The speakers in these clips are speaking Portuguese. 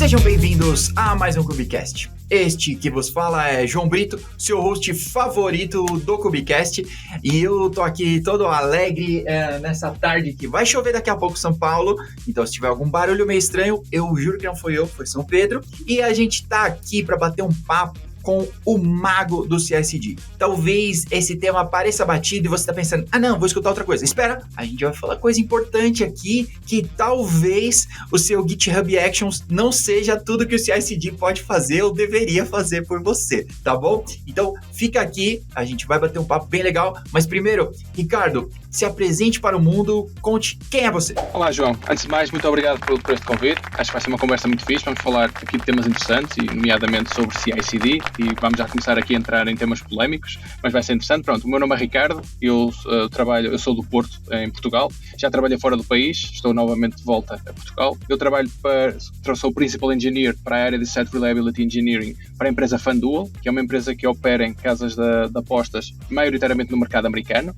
Sejam bem-vindos a mais um Cubicast. Este que vos fala é João Brito, seu host favorito do Cubicast, e eu tô aqui todo alegre nessa tarde que vai chover daqui a pouco em São Paulo, então se tiver algum barulho meio estranho, eu juro que não foi eu, foi São Pedro, e a gente tá aqui para bater um papo com o mago do CI/CD. Talvez esse tema pareça batido e você está pensando, não, vou escutar outra coisa. Espera, a gente vai falar coisa importante aqui, que talvez o seu GitHub Actions não seja tudo que o CI/CD pode fazer ou deveria fazer por você, tá bom? Então, fica aqui, a gente vai bater um papo bem legal, mas primeiro, Ricardo, se apresente para o mundo, conte quem é você. Olá, João. Antes de mais, muito obrigado por este convite. Acho que vai ser uma conversa muito fixe. Vamos falar aqui de temas interessantes, e nomeadamente sobre CI/CD, e vamos já começar aqui a entrar em temas polémicos, mas vai ser interessante. Pronto, o meu nome é Ricardo, eu sou do Porto, em Portugal. Já trabalhei fora do país, estou novamente de volta a Portugal. Eu sou Principal Engineer para a área de Site Reliability Engineering para a empresa FanDuel, que é uma empresa que opera em casas de apostas, maioritariamente no mercado americano.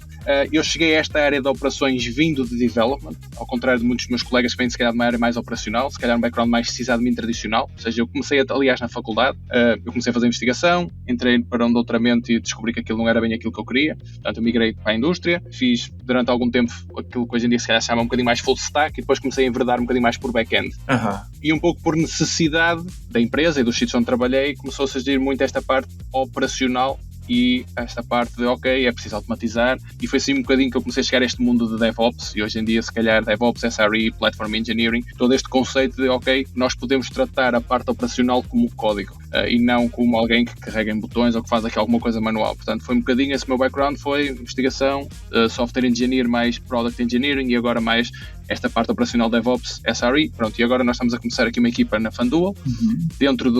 Eu cheguei a esta área de operações vindo de development, ao contrário de muitos dos meus colegas que vêm se calhar de uma área mais operacional, se calhar um background mais CISADMIN tradicional. Ou seja, eu comecei, aliás, na faculdade, eu comecei a fazer investigação, entrei para um doutoramento e descobri que aquilo não era bem aquilo que eu queria, portanto eu migrei para a indústria, fiz durante algum tempo aquilo que hoje em dia se calhar se chama um bocadinho mais full stack, e depois comecei a enverdar um bocadinho mais por back-end. E um pouco por necessidade da empresa e dos sítios onde trabalhei, começou a surgir muito esta parte operacional e esta parte de, é preciso automatizar, e foi assim um bocadinho que eu comecei a chegar a este mundo de DevOps, e hoje em dia, se calhar, DevOps, SRE, Platform Engineering, todo este conceito de, nós podemos tratar a parte operacional como código, e não como alguém que carrega em botões ou que faz aqui alguma coisa manual. Portanto, foi um bocadinho, esse meu background foi investigação, Software Engineer mais Product Engineering, e agora mais esta parte operacional DevOps, SRE, pronto, e agora nós estamos a começar aqui uma equipa na FanDuel, dentro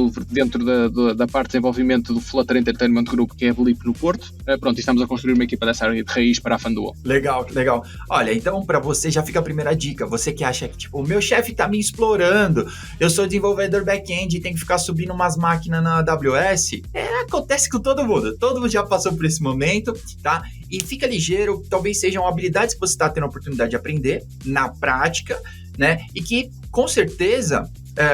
da parte de desenvolvimento do Flutter Entertainment Group, que é a Blip no Porto, pronto, e estamos a construir uma equipa dessa área de raiz para a FanDuel. Legal. Olha, então para você já fica a primeira dica, você que acha que tipo, o meu chefe tá me explorando, eu sou desenvolvedor back-end e tenho que ficar subindo umas máquinas na AWS, acontece com todo mundo já passou por esse momento, tá? E fica ligeiro, talvez sejam habilidades que você está tendo a oportunidade de aprender na prática, né? E que, com certeza,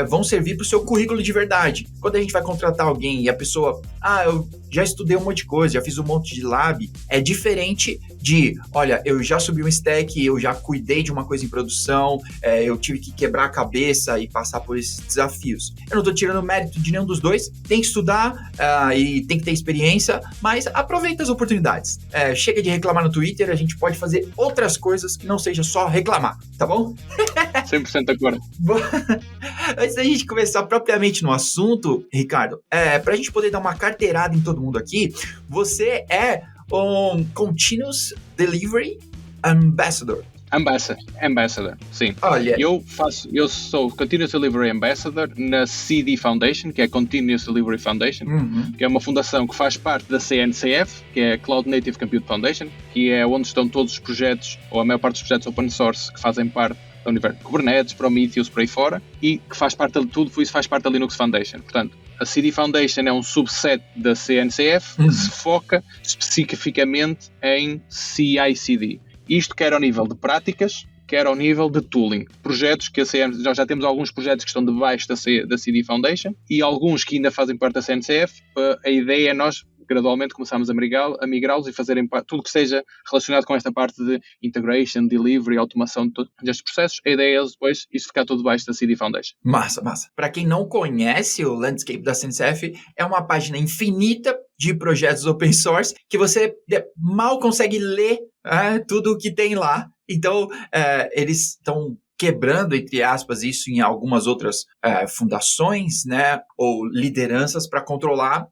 vão servir para o seu currículo de verdade. Quando a gente vai contratar alguém e a pessoa, eu já estudei um monte de coisa, já fiz um monte de lab, é diferente de, olha, eu já subi um stack, eu já cuidei de uma coisa em produção, eu tive que quebrar a cabeça e passar por esses desafios. Eu não estou tirando mérito de nenhum dos dois, tem que estudar e tem que ter experiência, mas aproveita as oportunidades. Chega de reclamar no Twitter, a gente pode fazer outras coisas que não seja só reclamar, tá bom? 100% de acordo. Antes da gente começar propriamente no assunto, Ricardo, para a gente poder dar uma carteirada em todo mundo aqui, você é um Continuous Delivery Ambassador. Ambassador, sim. Olha, eu sou Continuous Delivery Ambassador na CD Foundation, que é Continuous Delivery Foundation, que é uma fundação que faz parte da CNCF, que é Cloud Native Compute Foundation, que é onde estão todos os projetos, ou a maior parte dos projetos open source que fazem parte do universo Kubernetes, Prometheus, por aí fora, e que faz parte de tudo isso, faz parte da Linux Foundation. Portanto, a CD Foundation é um subset da CNCF que se foca especificamente em CI/CD. Isto quer ao nível de práticas, quer ao nível de tooling. Projetos que nós já temos alguns projetos que estão debaixo da CD Foundation e alguns que ainda fazem parte da CNCF. A ideia é nós gradualmente começarmos a migrá-los e fazerem tudo que seja relacionado com esta parte de integration, delivery, automação de todos estes processos. A ideia é depois isto ficar tudo debaixo da CD Foundation. Massa. Para quem não conhece o Landscape da CNCF, é uma página infinita de projetos open source que você mal consegue ler tudo o que tem lá. Então, eles estão quebrando, entre aspas, isso em algumas outras fundações, né, ou lideranças para controlar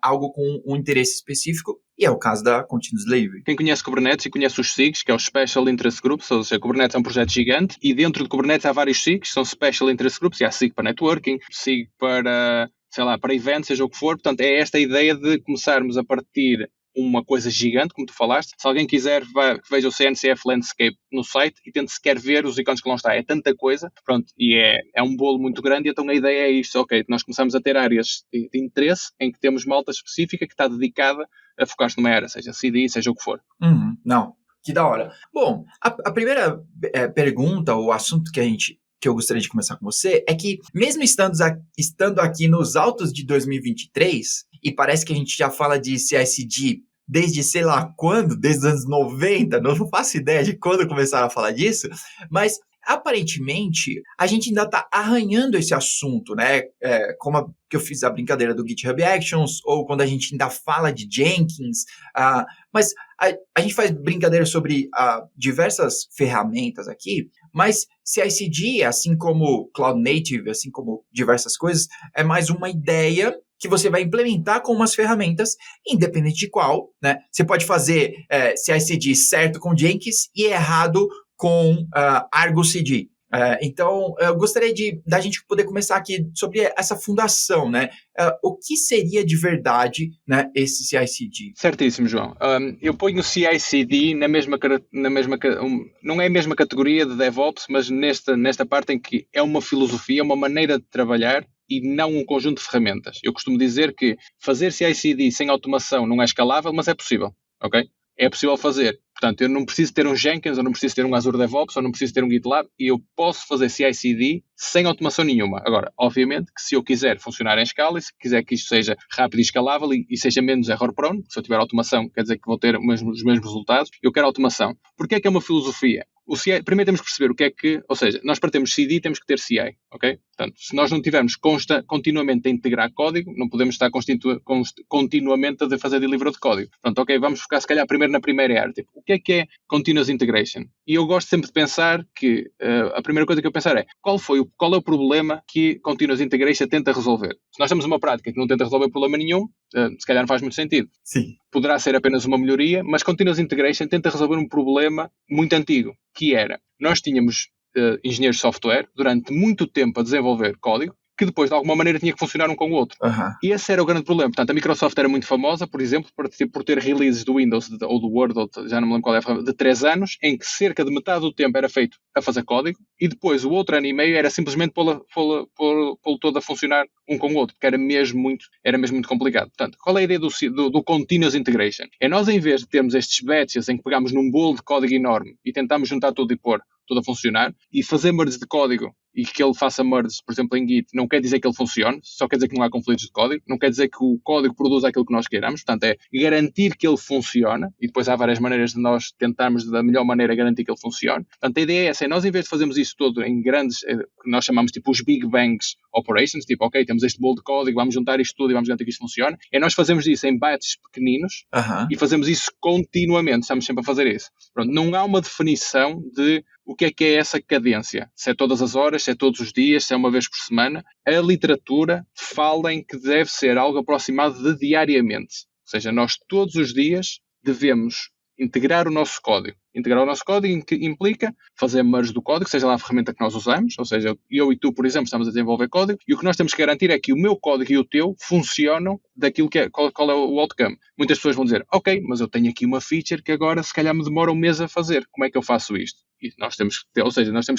algo com um interesse específico, e é o caso da Continuous Delivery. Quem conhece Kubernetes e conhece os SIGs, que é o Special Interest Groups, ou seja, Kubernetes é um projeto gigante, e dentro de Kubernetes há vários SIGs, são Special Interest Groups, e há SIG para Networking, SIG para, para eventos, seja o que for. Portanto, é esta a ideia de começarmos a partir uma coisa gigante, como tu falaste. Se alguém quiser, veja o CNCF Landscape no site e tente sequer ver os ícones que lá está. É tanta coisa, pronto, e é um bolo muito grande, e então a ideia é isto, nós começamos a ter áreas de interesse em que temos malta específica que está dedicada a focar-se numa área, seja CD, seja o que for. Não, que da hora. Bom, a primeira pergunta, o assunto que a gente que eu gostaria de começar com você é que, mesmo estando aqui nos altos de 2023, e parece que a gente já fala de CI/CD desde sei lá quando, desde os anos 90, não faço ideia de quando começaram a falar disso, mas aparentemente a gente ainda está arranhando esse assunto, né? Que eu fiz a brincadeira do GitHub Actions, ou quando a gente ainda fala de Jenkins, mas a gente faz brincadeira sobre diversas ferramentas aqui, mas CI/CD, assim como Cloud Native, assim como diversas coisas, é mais uma ideia que você vai implementar com umas ferramentas, independente de qual, né? Você pode fazer CI/CD certo com Jenkins e errado com Argo CD. Então, eu gostaria da gente poder começar aqui sobre essa fundação, né? O que seria de verdade, né, esse CI/CD? Certíssimo, João. Eu ponho o CI/CD não é a mesma categoria de DevOps, mas nesta parte em que é uma filosofia, uma maneira de trabalhar e não um conjunto de ferramentas. Eu costumo dizer que fazer CI/CD sem automação não é escalável, mas é possível, ok? É possível fazer. Portanto, eu não preciso ter um Jenkins, ou não preciso ter um Azure DevOps, ou não preciso ter um GitLab, e eu posso fazer CI/CD sem automação nenhuma. Agora, obviamente, que se eu quiser funcionar em escala, e se quiser que isto seja rápido e escalável e seja menos error-prone, se eu tiver automação, quer dizer que vou ter os mesmos resultados, eu quero automação. Porquê é que é uma filosofia? O CI, primeiro temos que perceber o que é que, ou seja, nós para termos CD temos que ter CI, ok? Portanto, se nós não tivermos continuamente a integrar código, não podemos estar continuamente a fazer delivery de código. Portanto, ok, vamos focar se calhar primeiro na primeira área. Tipo, o que é Continuous Integration? E eu gosto sempre de pensar que a primeira coisa que eu pensar é qual é o problema que Continuous Integration tenta resolver? Se nós temos uma prática que não tenta resolver problema nenhum, se calhar não faz muito sentido. Sim. Poderá ser apenas uma melhoria, mas Continuous Integration tenta resolver um problema muito antigo, que era, nós tínhamos engenheiros de software durante muito tempo a desenvolver código, que depois, de alguma maneira, tinha que funcionar um com o outro. Uhum. E esse era o grande problema. Portanto, a Microsoft era muito famosa, por exemplo, por ter releases do Windows ou do Word, já não me lembro qual é, de 3 anos, em que cerca de metade do tempo era feito a fazer código, e depois o outro ano e meio era simplesmente pô-lo todo a funcionar um com o outro, porque era mesmo muito complicado. Portanto, qual é a ideia do Continuous Integration? É nós, em vez de termos estes batches em que pegamos num bolo de código enorme e tentamos juntar tudo e pôr tudo a funcionar, e fazer merge de código e que ele faça merge, por exemplo, em Git, não quer dizer que ele funcione, só quer dizer que não há conflitos de código, não quer dizer que o código produza aquilo que nós queiramos, portanto é garantir que ele funciona, e depois há várias maneiras de nós tentarmos da melhor maneira garantir que ele funcione. Portanto, a ideia é essa, nós em vez de fazermos isso tudo em grandes, que nós chamamos tipo os Big Bangs Operations, tipo, ok, temos este bolo de código, vamos juntar isto tudo e vamos garantir que isto funcione, é nós fazemos isso em batches pequeninos e fazemos isso continuamente, estamos sempre a fazer isso. Pronto, não há uma definição de o que é essa cadência? Se é todas as horas, se é todos os dias, se é uma vez por semana. A literatura fala em que deve ser algo aproximado de diariamente. Ou seja, nós todos os dias devemos integrar o nosso código. Integrar o nosso código implica fazer merge do código, seja lá a ferramenta que nós usamos, ou seja, eu e tu, por exemplo, estamos a desenvolver código, e o que nós temos que garantir é que o meu código e o teu funcionam daquilo que é, qual é o outcome. Muitas pessoas vão dizer, ok, mas eu tenho aqui uma feature que agora se calhar me demora um mês a fazer. Como é que eu faço isto? E nós temos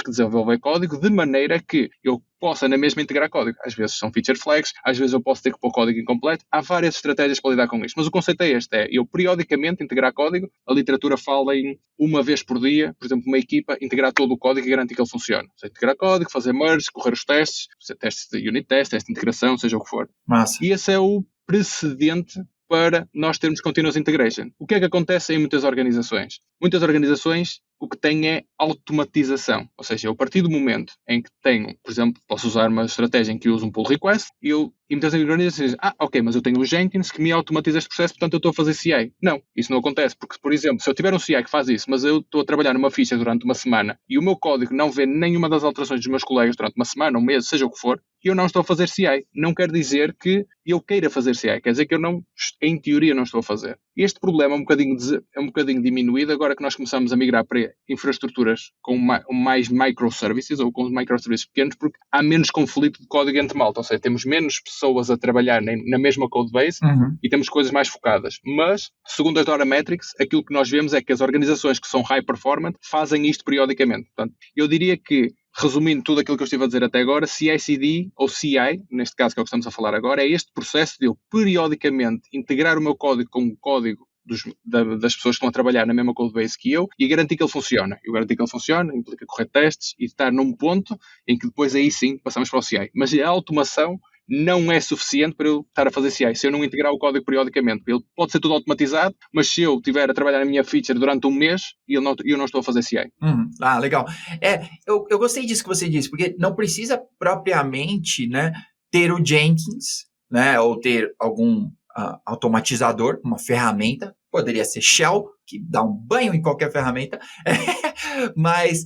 que desenvolver código de maneira que eu possa na mesma integrar código. Às vezes são feature flags, às vezes eu posso ter que pôr código incompleto. Há várias estratégias para lidar com isto. Mas o conceito é este, é eu periodicamente integrar código. A literatura fala em uma vez por dia, por exemplo, uma equipa, integrar todo o código e garantir que ele funcione. Seja, integrar código, fazer merge, correr os testes de unit test, teste de integração, seja o que for. Massa. E esse é o precedente para nós termos continuous integration. O que é que acontece em muitas organizações? Muitas organizações o que têm é automatização. Ou seja, eu a partir do momento em que tenho, por exemplo, posso usar uma estratégia em que eu uso um pull request, e muitas organizações dizem, ok, mas eu tenho o Jenkins que me automatiza este processo, portanto eu estou a fazer CI. Não, isso não acontece, porque, por exemplo, se eu tiver um CI que faz isso, mas eu estou a trabalhar numa ficha durante uma semana e o meu código não vê nenhuma das alterações dos meus colegas durante uma semana, um mês, seja o que for, e eu não estou a fazer CI. Não quer dizer que eu queira fazer CI, quer dizer que eu não, em teoria, não estou a fazer. Este problema é um bocadinho diminuído agora que nós começamos a migrar para infraestruturas com mais microservices ou com microservices pequenos, porque há menos conflito de código entre malta, ou seja, temos menos pessoas a trabalhar na mesma codebase e temos coisas mais focadas. Mas, segundo as Dora Metrics, aquilo que nós vemos é que as organizações que são high performant fazem isto periodicamente. Portanto, eu diria que, resumindo tudo aquilo que eu estive a dizer até agora, CI/CD ou CI, neste caso que é o que estamos a falar agora, é este processo de eu periodicamente integrar o meu código com o código das pessoas que estão a trabalhar na mesma codebase que eu e garantir que ele funciona. Eu garantir que ele funciona, implica correr testes e estar num ponto em que depois aí sim passamos para o CI. Mas a automação não é suficiente para eu estar a fazer CI. Se eu não integrar o código periodicamente, ele pode ser tudo automatizado, mas se eu estiver a trabalhar na minha feature durante um mês e eu não estou a fazer CI. Legal. Eu gostei disso que você disse, porque não precisa propriamente, né, ter o Jenkins, né, ou ter algum automatizador, uma ferramenta, poderia ser Shell, que dá um banho em qualquer ferramenta, mas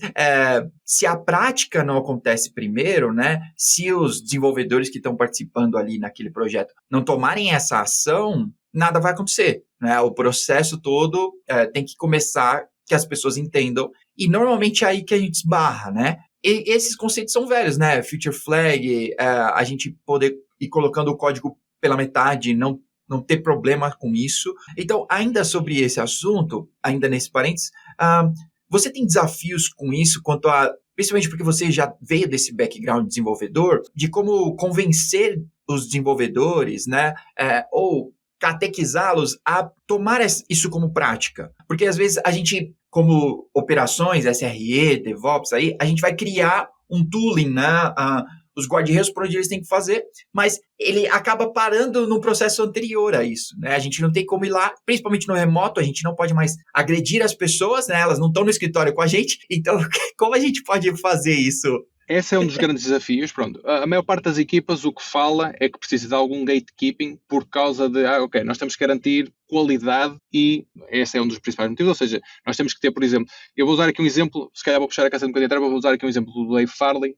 se a prática não acontece primeiro, né, se os desenvolvedores que estão participando ali naquele projeto não tomarem essa ação, nada vai acontecer, né, o processo todo tem que começar que as pessoas entendam, e normalmente é aí que a gente esbarra, né, e esses conceitos são velhos, né, Feature Flag, a gente poder ir colocando o código pela metade, não ter problema com isso. Então, ainda sobre esse assunto, ainda nesse parênteses, você tem desafios com isso quanto a, principalmente porque você já veio desse background de desenvolvedor, de como convencer os desenvolvedores, né, ou catequizá-los a tomar isso como prática. Porque às vezes a gente, como operações, SRE, DevOps, aí, a gente vai criar um tooling, né, os guarda-reios por onde eles têm que fazer, mas ele acaba parando no processo anterior a isso, né? A gente não tem como ir lá, principalmente no remoto, a gente não pode mais agredir as pessoas, né? Elas não estão no escritório com a gente, então como a gente pode fazer isso? Esse é um dos grandes desafios. Pronto, a maior parte das equipas o que fala é que precisa de algum gatekeeping por causa de, nós temos que garantir qualidade e esse é um dos principais motivos, ou seja, nós temos que ter, por exemplo, eu vou usar aqui um exemplo, se calhar vou puxar a caça de um bocadinho atrás, vou usar aqui um exemplo do Dave Farley,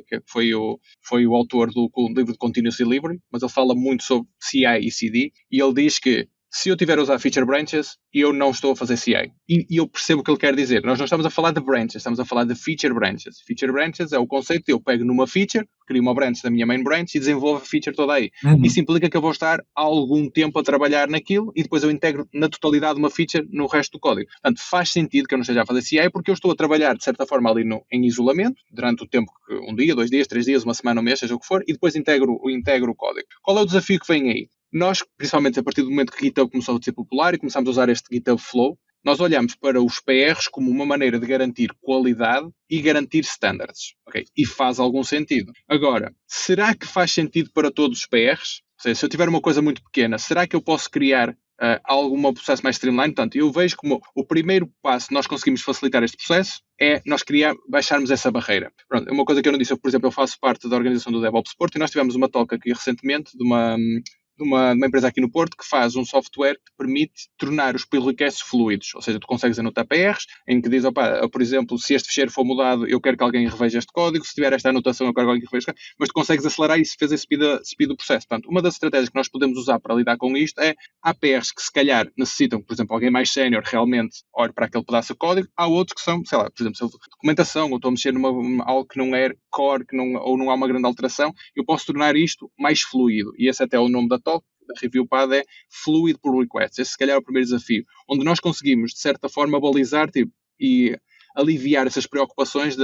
que foi o autor do livro de Continuous Delivery, mas ele fala muito sobre CI e CD, e ele diz que se eu tiver a usar feature branches, eu não estou a fazer CI. E eu percebo o que ele quer dizer. Nós não estamos a falar de branches, estamos a falar de feature branches. Feature branches é o conceito de eu pego numa feature, crio uma branch da minha main branch e desenvolvo a feature toda aí. Isso implica que eu vou estar algum tempo a trabalhar naquilo e depois eu integro na totalidade uma feature no resto do código. Portanto, faz sentido que eu não esteja a fazer CI porque eu estou a trabalhar, de certa forma, ali em isolamento, durante o tempo, um dia, 2 dias, 3 dias, uma semana, um mês, seja o que for, e depois integro o código. Qual é o desafio que vem aí? Nós, principalmente a partir do momento que GitHub começou a ser popular e começámos a usar este GitHub Flow, nós olhamos para os PRs como uma maneira de garantir qualidade e garantir standards. Okay? E faz algum sentido. Agora, será que faz sentido para todos os PRs? Ou seja, se eu tiver uma coisa muito pequena, será que eu posso criar algum processo mais streamline? Portanto, eu vejo como o primeiro passo nós conseguimos facilitar este processo é nós baixarmos essa barreira. Pronto, uma coisa que eu não disse, por exemplo, eu faço parte da organização do DevOps Porto e nós tivemos uma talk aqui recentemente de uma empresa aqui no Porto que faz um software que permite tornar os pull requests fluidos. Ou seja, tu consegues anotar PRs em que diz, por exemplo, se este ficheiro for mudado, eu quero que alguém reveja este código, se tiver esta anotação, eu quero que alguém reveja este código, mas tu consegues acelerar e fazer speed do processo. Portanto, uma das estratégias que nós podemos usar para lidar com isto é, há PRs que se calhar necessitam, por exemplo, alguém mais sénior realmente olhe para aquele pedaço de código, há outros que são, sei lá, por exemplo, se eu documentação, ou estou a mexer algo que não é core, ou não há uma grande alteração, eu posso tornar isto mais fluido. E esse até é o nome da talk, da Review Pad, é Fluid Pull Requests. Esse se calhar é o primeiro desafio, onde nós conseguimos, de certa forma, balizar e aliviar essas preocupações de,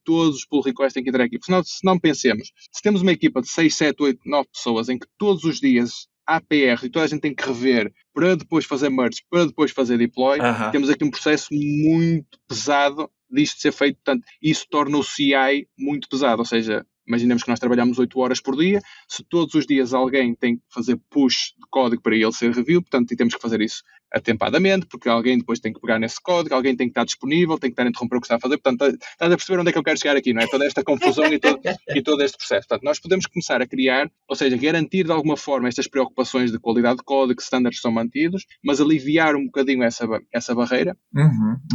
todos os pull requests têm que entrar aqui. Porque se não pensemos, se temos uma equipa de 6, 7, 8, 9 pessoas em que todos os dias há PR e toda a gente tem que rever para depois fazer merge, para depois fazer deploy, temos aqui um processo muito pesado disto ser feito. Portanto, isso torna o CI muito pesado, ou seja, imaginemos que nós trabalhamos 8 horas por dia, se todos os dias alguém tem que fazer push de código para ele ser review, portanto, e temos que fazer isso atempadamente, porque alguém depois tem que pegar nesse código, alguém tem que estar disponível, tem que estar a interromper o que está a fazer, portanto, estás a perceber onde é que eu quero chegar aqui, não é? Toda esta confusão e todo este processo. Portanto, nós podemos começar a criar, ou seja, garantir de alguma forma estas preocupações de qualidade de código, que standards são mantidos, mas aliviar um bocadinho essa barreira,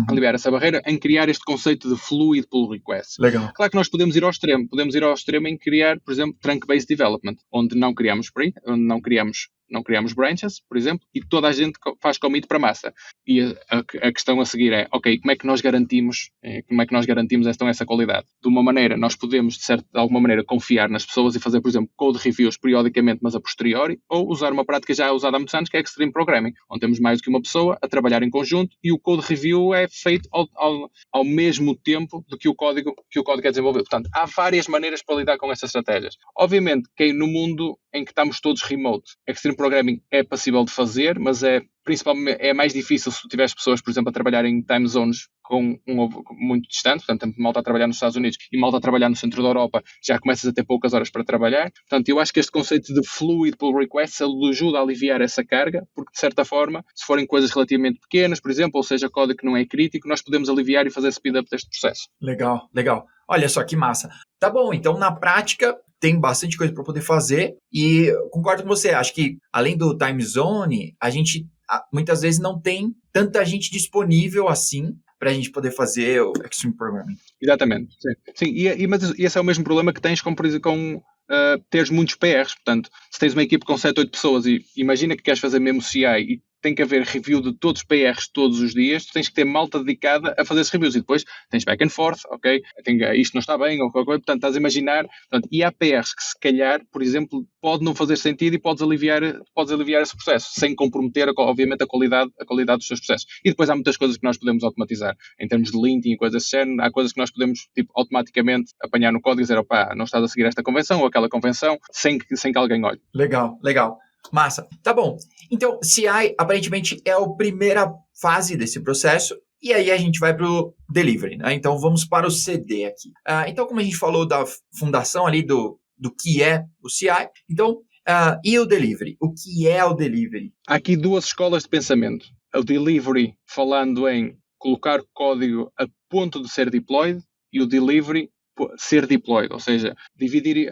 aliviar essa barreira em criar este conceito de fluid pull requests. Legal. Claro que nós podemos ir ao extremo em criar, por exemplo, trunk-based development, onde não criamos sprint, onde não criamos branches, por exemplo, e toda a gente faz commit para massa. E a questão a seguir é, como é que nós garantimos essa qualidade? De uma maneira, nós podemos, de alguma maneira, confiar nas pessoas e fazer, por exemplo, code reviews periodicamente, mas a posteriori, ou usar uma prática já usada há muitos anos, que é Extreme Programming, onde temos mais do que uma pessoa a trabalhar em conjunto e o code review é feito ao mesmo tempo do que o código é desenvolvido. Portanto, há várias maneiras para lidar com essas estratégias. Obviamente, que no mundo em que estamos todos remote, Extreme programming é passível de fazer, mas principalmente é mais difícil se tu tiveres pessoas, por exemplo, a trabalhar em time zones muito distante, portanto, malta a trabalhar nos Estados Unidos e malta a trabalhar no centro da Europa, já começas a ter poucas horas para trabalhar. Portanto, eu acho que este conceito de fluid pull request ajuda a aliviar essa carga, porque, de certa forma, se forem coisas relativamente pequenas, por exemplo, ou seja, código que não é crítico, nós podemos aliviar e fazer speed up deste processo. Legal, legal. Olha só que massa. Tá bom, então, na prática, tem bastante coisa para poder fazer e concordo com você. Acho que, além do time zone, a gente muitas vezes não tem tanta gente disponível assim para a gente poder fazer o Extreme Programming. Exatamente. Sim. Mas esse é o mesmo problema que tens com teres muitos PRs. Portanto, se tens uma equipe com 7, 8 pessoas e imagina que queres fazer mesmo CI e tem que haver review de todos os PRs todos os dias, tu tens que ter malta dedicada a fazer esses reviews e depois tens back and forth, ok? Isto não está bem, ou qualquer coisa, portanto, estás a imaginar. Portanto, e há PRs que, se calhar, por exemplo, pode não fazer sentido e podes aliviar esse processo, sem comprometer, obviamente, a qualidade dos teus processos. E depois há muitas coisas que nós podemos automatizar, em termos de linting e coisas desse género. Há coisas que nós podemos, automaticamente apanhar no código e dizer, não estás a seguir esta convenção ou aquela convenção, sem que alguém olhe. Legal, legal. Massa. Tá bom. Então, CI aparentemente é a primeira fase desse processo e aí a gente vai para o delivery, né? Então, vamos para o CD aqui. Então, como a gente falou da fundação ali do que é o CI, então, e o delivery? O que é o delivery? Há aqui 2 escolas de pensamento. O delivery falando em colocar código a ponto de ser deployed e o delivery ser deployed, ou seja,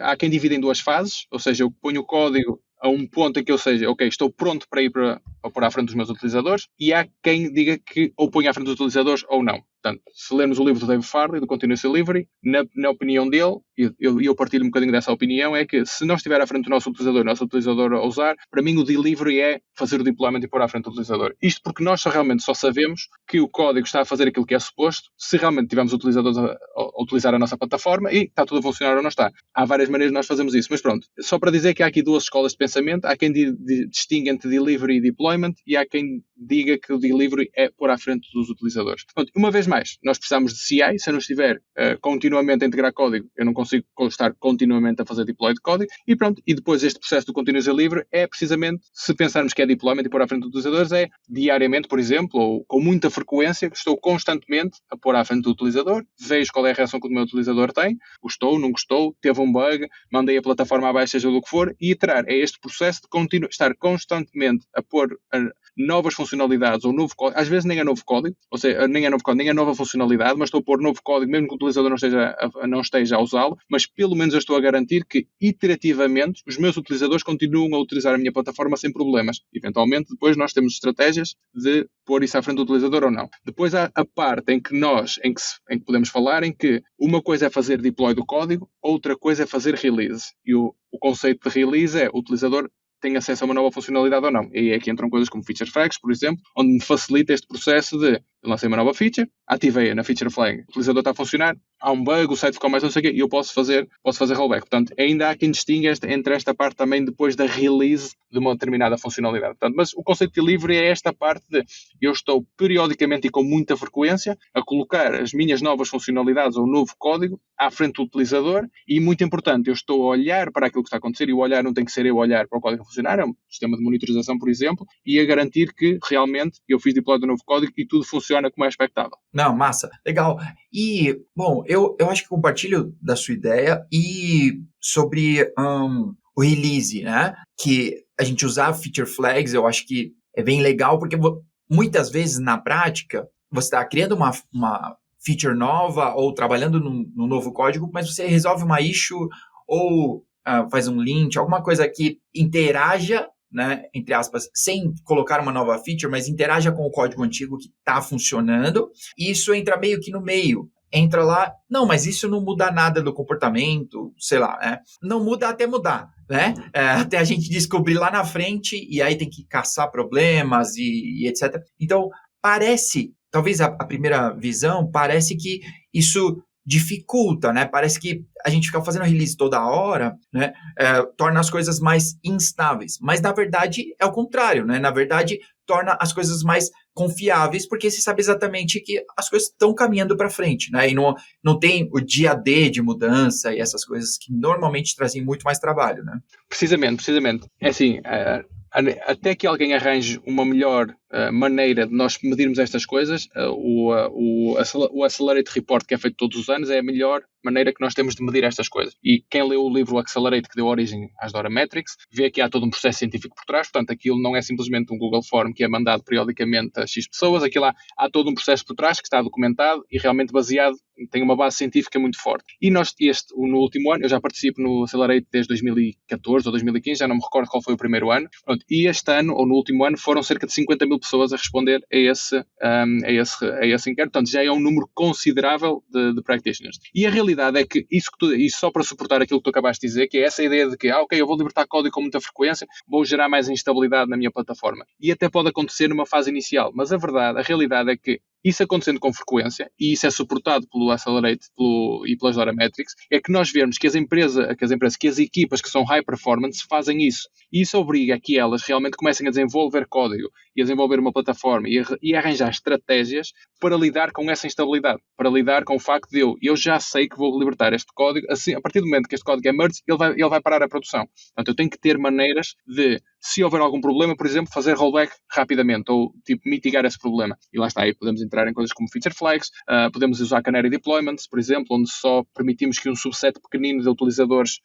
há quem divide em 2 fases, ou seja, eu ponho o código a um ponto em que eu seja, ok, estou pronto para ir para pôr à frente dos meus utilizadores, e há quem diga que ou põe à frente dos utilizadores ou não. Portanto, se lermos o livro do Dave Farley, do Continuous Delivery, na opinião dele, e eu partilho um bocadinho dessa opinião, é que se não estiver à frente do nosso utilizador a usar, para mim o delivery é fazer o deployment e pôr à frente do utilizador. Isto porque nós realmente só sabemos que o código está a fazer aquilo que é suposto se realmente tivermos utilizadores a utilizar a nossa plataforma e está tudo a funcionar ou não está. Há várias maneiras de nós fazermos isso, mas pronto, só para dizer que há aqui 2 escolas de pensamento, há quem distingue entre delivery e deployment e há quem diga que o delivery é pôr à frente dos utilizadores. Portanto, uma vez mais, nós precisamos de CI. Se eu não estiver continuamente a integrar código, eu não consigo estar continuamente a fazer deploy de código e pronto. E depois este processo do Continuous Delivery é precisamente, se pensarmos que é deployment e pôr à frente dos utilizadores, é diariamente, por exemplo, ou com muita frequência, que estou constantemente a pôr à frente do utilizador, vejo qual é a reação que o meu utilizador tem, gostou, não gostou, teve um bug, mandei a plataforma abaixo, seja do que for, e iterar. É este processo de estar constantemente a pôr novas funcionalidades ou novo código, às vezes nem é novo código, ou seja, nem é novo código, nem é nova funcionalidade, mas estou a pôr novo código, mesmo que o utilizador não esteja a usá-lo, mas pelo menos eu estou a garantir que, iterativamente, os meus utilizadores continuam a utilizar a minha plataforma sem problemas. Eventualmente, depois nós temos estratégias de pôr isso à frente do utilizador ou não. Depois há a parte em que podemos falar em que uma coisa é fazer deploy do código, outra coisa é fazer release. E o conceito de release é o utilizador tem acesso a uma nova funcionalidade ou não. E é aqui entram coisas como feature flags, por exemplo, onde me facilita este processo de eu lancei uma nova feature, ativei-a na feature flag, o utilizador está a funcionar, há um bug, o site ficou mais não sei o quê, e eu posso fazer rollback. Portanto, ainda há quem distinga entre esta parte também depois da release de uma determinada funcionalidade. Portanto, mas o conceito de delivery é esta parte de eu estou periodicamente e com muita frequência a colocar as minhas novas funcionalidades ou novo código à frente do utilizador e, muito importante, eu estou a olhar para aquilo que está a acontecer e o olhar não tem que ser eu olhar para o código a funcionar, é um sistema de monitorização, por exemplo, e a garantir que realmente eu fiz deploy do novo código e tudo funciona como é expectável. Não, massa, legal. E, bom, eu acho que compartilho da sua ideia e sobre o release, né? Que a gente usar feature flags, eu acho que é bem legal, porque muitas vezes, na prática, você está criando uma feature nova ou trabalhando no novo código, mas você resolve uma issue ou faz um lint, alguma coisa que interaja, né, entre aspas, sem colocar uma nova feature, mas interaja com o código antigo que está funcionando, e isso entra meio que no meio. Entra lá, não, mas isso não muda nada do comportamento, sei lá, né? Não muda até mudar, né? Até a gente descobrir lá na frente, e aí tem que caçar problemas e etc. Então, parece, talvez a primeira visão, parece que isso dificulta, né? Parece que a gente fica fazendo release toda hora, né? Torna as coisas mais instáveis. Mas, na verdade, é o contrário, né? Na verdade, torna as coisas mais confiáveis, porque você sabe exatamente que as coisas estão caminhando para frente, né? E não tem o dia D de mudança e essas coisas que normalmente trazem muito mais trabalho, né? Precisamente. É assim, até que alguém arranje uma melhor maneira de nós medirmos estas coisas, o Accelerate Report, que é feito todos os anos, é a melhor maneira que nós temos de medir estas coisas. E quem leu o livro Accelerate, que deu origem às Dora Metrics, vê que há todo um processo científico por trás. Portanto, aquilo não é simplesmente um Google Form que é mandado periodicamente a X pessoas. Aquilo há todo um processo por trás que está documentado e realmente baseado, tem uma base científica muito forte. E nós, no último ano, eu já participo no Accelerate desde 2014 ou 2015, já não me recordo qual foi o primeiro ano. Pronto, e este ano, ou no último ano, foram cerca de 50 mil pessoas a responder a esse inquérito. Portanto, já é um número considerável de practitioners. E a realidade é que isso só para suportar aquilo que tu acabaste de dizer, que é essa ideia de que, ok, eu vou libertar código com muita frequência, vou gerar mais instabilidade na minha plataforma. E até pode acontecer numa fase inicial. Mas a realidade é que isso acontecendo com frequência, e isso é suportado pelo Accelerate e pelas Dora Metrics, é que nós vemos que as equipas que são high performance fazem isso. E isso obriga a que elas realmente comecem a desenvolver código e a desenvolver uma plataforma e a arranjar estratégias para lidar com essa instabilidade, para lidar com o facto de eu já sei que vou libertar este código, assim, a partir do momento que este código é merged, ele vai parar a produção. Portanto, eu tenho que ter maneiras de, se houver algum problema, por exemplo, fazer rollback rapidamente ou mitigar esse problema. E lá está, aí podemos entrar em coisas como feature flags, podemos usar canary deployments, por exemplo, onde só permitimos que um subset pequenino de utilizadores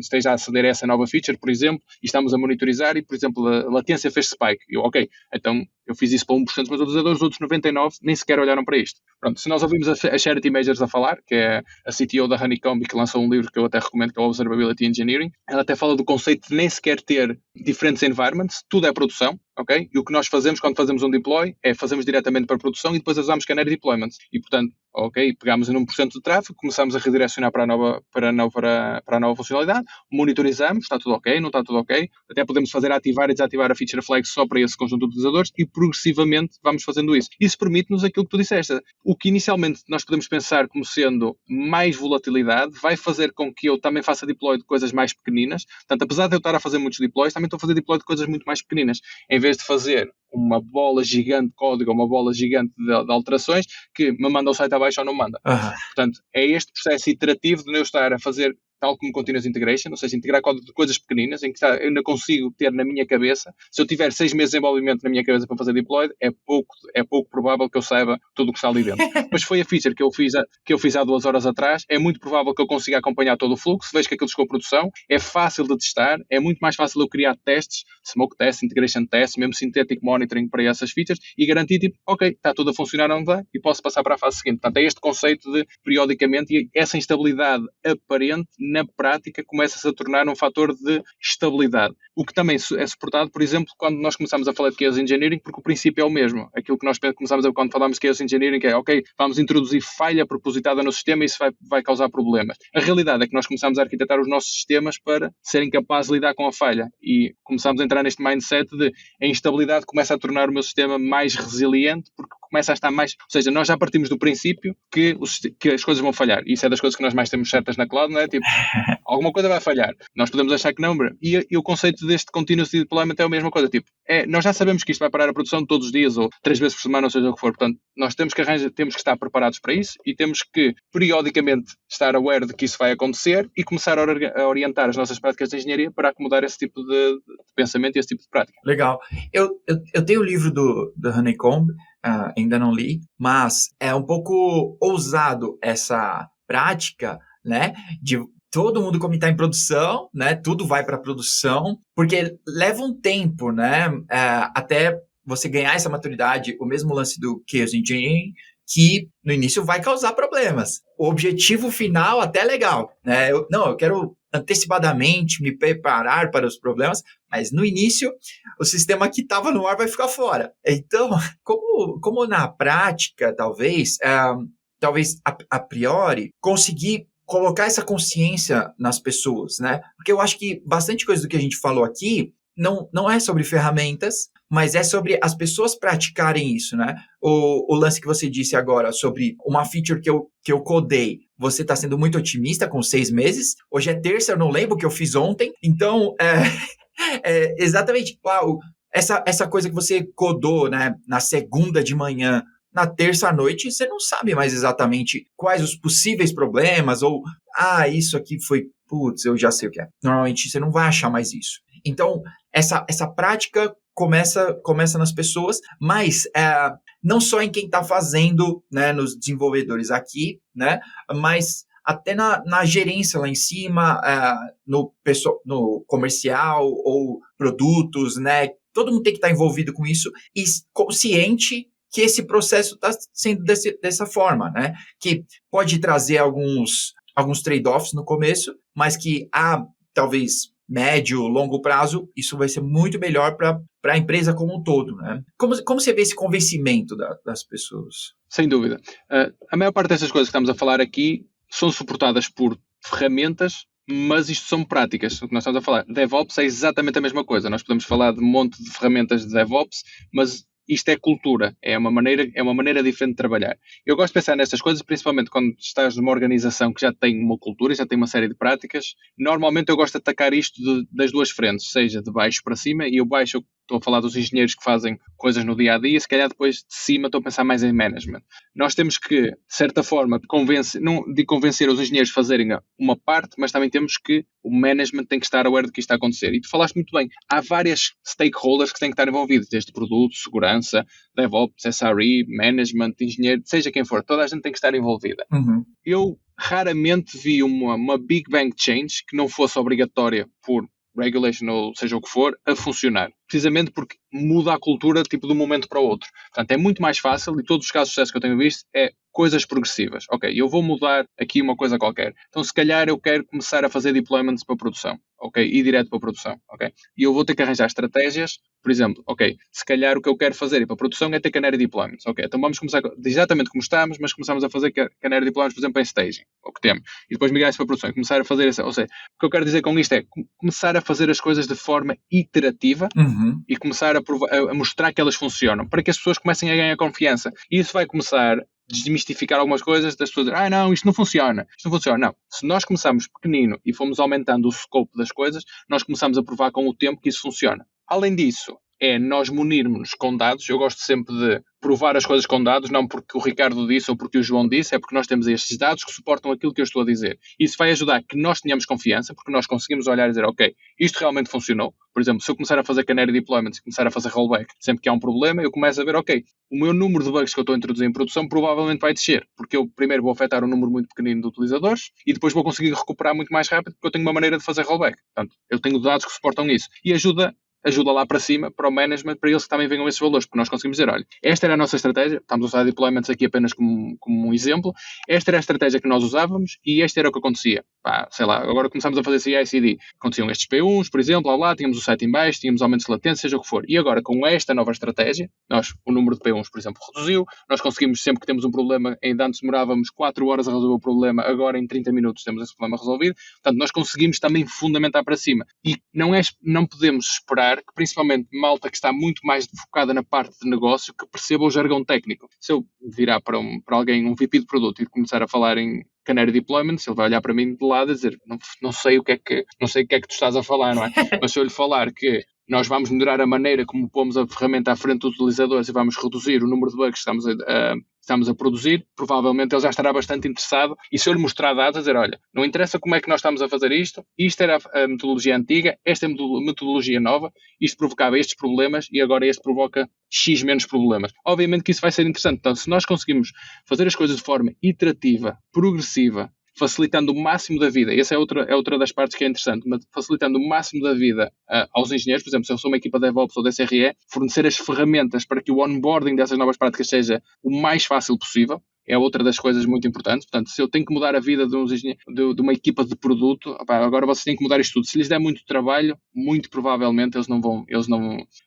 esteja a aceder a essa nova feature, por exemplo, e estamos a monitorizar e, por exemplo, a latência fez spike. E eu, ok, então eu fiz isso para 1% dos meus utilizadores, os outros 99% nem sequer olharam para isto. Pronto, se nós ouvimos a Charity Majors a falar, que é a CTO da Honeycomb, que lançou um livro que eu até recomendo, que é o Observability Engineering, ela até fala do conceito de nem sequer ter diferentes environments, tudo é produção, ok? E o que nós fazemos quando fazemos um deploy é fazemos diretamente para a produção e depois usamos canary deployments. E, portanto, ok, pegamos em 1% de tráfego, começamos a redirecionar para a nova funcionalidade, monitorizamos, está tudo ok, não está tudo ok, até podemos fazer ativar e desativar a feature flag só para esse conjunto de utilizadores e progressivamente vamos fazendo isso. Isso permite-nos aquilo que tu disseste. O que inicialmente nós podemos pensar como sendo mais volatilidade vai fazer com que eu também faça deploy de coisas mais pequeninas. Portanto, apesar de eu estar a fazer muitos deploys, também estou a fazer deploy de coisas muito mais pequeninas. Em vez de fazer uma bola gigante de código, uma bola gigante de alterações que me manda o site abaixo ou não manda. Portanto, é este processo iterativo de eu estar a fazer tal como Continuous Integration, ou seja, integrar código de coisas pequeninas, em que eu ainda consigo ter na minha cabeça. Se eu tiver 6 meses de desenvolvimento na minha cabeça para fazer deploy, é pouco provável que eu saiba tudo o que está ali dentro. Mas foi a feature que eu fiz há 2 horas atrás, é muito provável que eu consiga acompanhar todo o fluxo, vejo que aquilo chegou à produção, é fácil de testar, é muito mais fácil eu criar testes, smoke tests, integration tests, mesmo synthetic monitoring para essas features, e garantir, tipo, ok, está tudo a funcionar onde vai, e posso passar para a fase seguinte. Portanto, é este conceito de, periodicamente, e essa instabilidade aparente, na prática, começa-se a tornar um fator de estabilidade. O que também é suportado, por exemplo, quando nós começamos a falar de Chaos Engineering, porque o princípio é o mesmo. Aquilo que nós começamos a quando falamos de Chaos Engineering é, ok, vamos introduzir falha propositada no sistema e isso vai causar problemas. A realidade é que nós começamos a arquitetar os nossos sistemas para serem capazes de lidar com a falha e começamos a entrar neste mindset de a instabilidade começa a tornar o meu sistema mais resiliente porque começa a estar mais... Ou seja, nós já partimos do princípio que as coisas vão falhar. E isso é das coisas que nós mais temos certas na cloud, não é? Tipo, alguma coisa vai falhar. Nós podemos achar que não, e o conceito deste continuous deployment é a mesma coisa. Tipo, nós já sabemos que isto vai parar a produção todos os dias ou 3 vezes por semana, ou seja o que for. Portanto, nós temos que estar preparados para isso e temos que, periodicamente, estar aware de que isso vai acontecer e começar a orientar as nossas práticas de engenharia para acomodar esse tipo de pensamento e esse tipo de prática. Legal. Eu tenho o livro do Honeycomb, ainda não li, mas é um pouco ousado essa prática, né, de todo mundo como está em produção, né, tudo vai para produção, porque leva um tempo, né, até você ganhar essa maturidade, o mesmo lance do Chaos Engineering, que no início vai causar problemas. O objetivo final até é legal, né, eu quero antecipadamente me preparar para os problemas, mas no início o sistema que estava no ar vai ficar fora. Então, como na prática, talvez a priori, conseguir colocar essa consciência nas pessoas, né? Porque eu acho que bastante coisa do que a gente falou aqui não é sobre ferramentas, mas é sobre as pessoas praticarem isso, né? O lance que você disse agora sobre uma feature que eu codei, você está sendo muito otimista com 6 meses, hoje é terça, eu não lembro o que eu fiz ontem, então, exatamente, essa coisa que você codou, né, na segunda de manhã, na terça à noite, você não sabe mais exatamente quais os possíveis problemas, ou, isso aqui foi, putz, eu já sei o que é. Normalmente você não vai achar mais isso. Então, essa prática começa nas pessoas, mas não só em quem está fazendo, né, nos desenvolvedores aqui, né, mas até na gerência lá em cima, no comercial ou produtos, né, todo mundo tem que estar envolvido com isso e consciente que esse processo está sendo dessa forma, né, que pode trazer alguns trade-offs no começo, mas que talvez médio, longo prazo, isso vai ser muito melhor para a empresa como um todo, né? Como você vê esse convencimento das pessoas? Sem dúvida. A maior parte dessas coisas que estamos a falar aqui são suportadas por ferramentas, mas isto são práticas. O que nós estamos a falar, DevOps é exatamente a mesma coisa. Nós podemos falar de um monte de ferramentas de DevOps, mas isto é cultura, é uma maneira diferente de trabalhar. Eu gosto de pensar nestas coisas, principalmente quando estás numa organização que já tem uma cultura, já tem uma série de práticas. Normalmente eu gosto de atacar isto das duas frentes, seja de baixo para cima, e eu estou a falar dos engenheiros que fazem coisas no dia-a-dia, se calhar depois de cima estou a pensar mais em management. Nós temos que, de certa forma, convencer os engenheiros a fazerem uma parte, mas também temos que o management tem que estar aware de que isto está a acontecer. E tu falaste muito bem, há várias stakeholders que têm que estar envolvidos, desde produto, segurança, DevOps, SRE, management, engenheiro, seja quem for, toda a gente tem que estar envolvida. Uhum. Eu raramente vi uma Big Bang Change que não fosse obrigatória por regulation ou seja o que for, a funcionar. Precisamente porque muda a cultura tipo de um momento para o outro. Portanto, é muito mais fácil, e todos os casos de sucesso que eu tenho visto é coisas progressivas. Ok, eu vou mudar aqui uma coisa qualquer. Então, se calhar eu quero começar a fazer deployments para produção. Ok, e direto para produção. Ok, e eu vou ter que arranjar estratégias. Por exemplo, ok, se calhar o que eu quero fazer para produção é ter canary deployments. Ok, então vamos começar exatamente como estamos, mas começamos a fazer canary deployments, por exemplo, em staging, o que temos. E depois migrar isso para produção e começar a fazer isso. Ou seja, o que eu quero dizer com isto é começar a fazer as coisas de forma iterativa. Uhum. E começar a mostrar que elas funcionam, para que as pessoas comecem a ganhar confiança. E isso vai começar a desmistificar algumas coisas, das pessoas dizerem, não, isto não funciona. Não. Se nós começarmos pequenino e fomos aumentando o scope das coisas, nós começamos a provar com o tempo que isso funciona. Além disso, é nós munirmos-nos com dados. Eu gosto sempre de provar as coisas com dados, não porque o Ricardo disse ou porque o João disse, é porque nós temos estes dados que suportam aquilo que eu estou a dizer. Isso vai ajudar que nós tenhamos confiança, porque nós conseguimos olhar e dizer, ok, isto realmente funcionou. Por exemplo, se eu começar a fazer canary deployments e começar a fazer rollback sempre que há um problema, eu começo a ver, ok, o meu número de bugs que eu estou a introduzir em produção provavelmente vai descer, porque eu primeiro vou afetar um número muito pequenino de utilizadores e depois vou conseguir recuperar muito mais rápido porque eu tenho uma maneira de fazer rollback. Portanto, eu tenho dados que suportam isso. E ajuda lá para cima, para o management, para eles que também venham esses valores, porque nós conseguimos dizer, olha, esta era a nossa estratégia, estamos a usar deployments aqui apenas como um exemplo, esta era a estratégia que nós usávamos e este era o que acontecia. Sei lá, agora começamos a fazer CI/CD, aconteciam estes P1s, por exemplo, lá tínhamos o site em baixo, tínhamos aumentos de latência, seja o que for. E agora, com esta nova estratégia, o número de P1s, por exemplo, reduziu, nós conseguimos, sempre que temos um problema, ainda antes demorávamos 4 horas a resolver o problema, agora em 30 minutos temos esse problema resolvido. Portanto, nós conseguimos também fundamentar para cima. E não podemos esperar que, principalmente, malta que está muito mais focada na parte de negócio, que perceba o jargão técnico. Se eu virar para alguém, um VP de produto, e começar a falar em canary deployments, ele vai olhar para mim de lado e dizer, não sei o que é que tu estás a falar, não é? Mas se eu lhe falar que nós vamos melhorar a maneira como pomos a ferramenta à frente dos utilizadores e vamos reduzir o número de bugs que estamos a produzir, provavelmente ele já estará bastante interessado. E se eu lhe mostrar dados, a dizer, olha, não interessa como é que nós estamos a fazer isto era a metodologia antiga, esta é a metodologia nova, isto provocava estes problemas e agora este provoca X menos problemas. Obviamente que isso vai ser interessante. Então, se nós conseguimos fazer as coisas de forma iterativa, progressiva, facilitando o máximo da vida, e essa é outra das partes que é interessante, mas facilitando o máximo da vida aos engenheiros, por exemplo, se eu sou uma equipa de DevOps ou de SRE, fornecer as ferramentas para que o onboarding dessas novas práticas seja o mais fácil possível, é outra das coisas muito importantes. Portanto, se eu tenho que mudar a vida de uma equipa de produto, agora vocês têm que mudar isto tudo. Se lhes der muito trabalho, muito provavelmente eles não vão,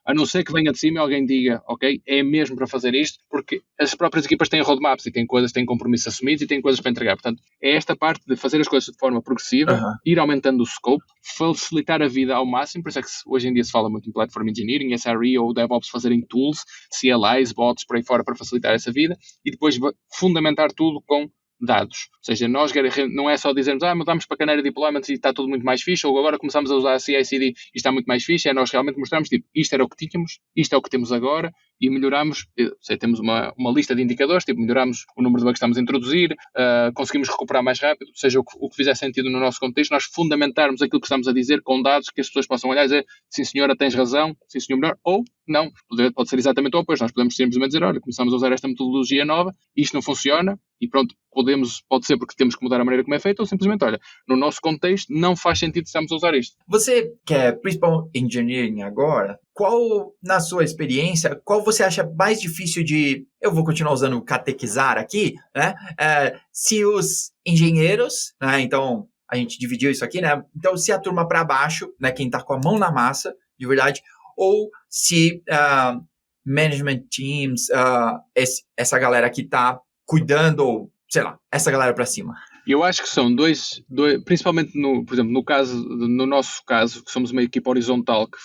a não ser que venha de cima e alguém diga, ok, é mesmo para fazer isto, porque as próprias equipas têm roadmaps e têm compromissos assumidos e têm coisas para entregar. Portanto, é esta parte de fazer as coisas de forma progressiva, ir aumentando o scope, facilitar a vida ao máximo. Por isso é que hoje em dia se fala muito em Platform Engineering, SRE ou DevOps fazerem tools, CLIs, bots, por aí fora, para facilitar essa vida, e depois fundamentar tudo com dados. Ou seja, nós não é só dizermos, mudamos para canary deployments e está tudo muito mais fixe, ou agora começamos a usar a CI/CD e está muito mais fixe, é nós realmente mostramos, isto era o que tínhamos, isto é o que temos agora, e melhoramos, temos uma lista de indicadores, tipo, melhoramos o número de bugs que estamos a introduzir, conseguimos recuperar mais rápido, seja o que fizer sentido no nosso contexto, nós fundamentarmos aquilo que estamos a dizer com dados que as pessoas possam olhar e dizer, sim senhora, tens razão, sim senhor, melhor, ou não, pode ser exatamente o oposto, nós podemos simplesmente dizer, olha, começamos a usar esta metodologia nova, isto não funciona, e pronto, pode ser porque temos que mudar a maneira como é feito, ou simplesmente, olha, no nosso contexto não faz sentido estarmos a usar isto. Você que é Principal Engineering agora, qual, na sua experiência, qual você acha mais difícil de... Eu vou continuar usando catequizar aqui, né? Se os engenheiros, né? Então, a gente dividiu isso aqui, né? Então, se a turma para baixo, né? Quem está com a mão na massa, de verdade, ou se management teams, essa galera que está cuidando, ou, sei lá, essa galera para cima. Eu acho que são dois principalmente, por exemplo, no nosso caso, que somos uma equipa horizontal que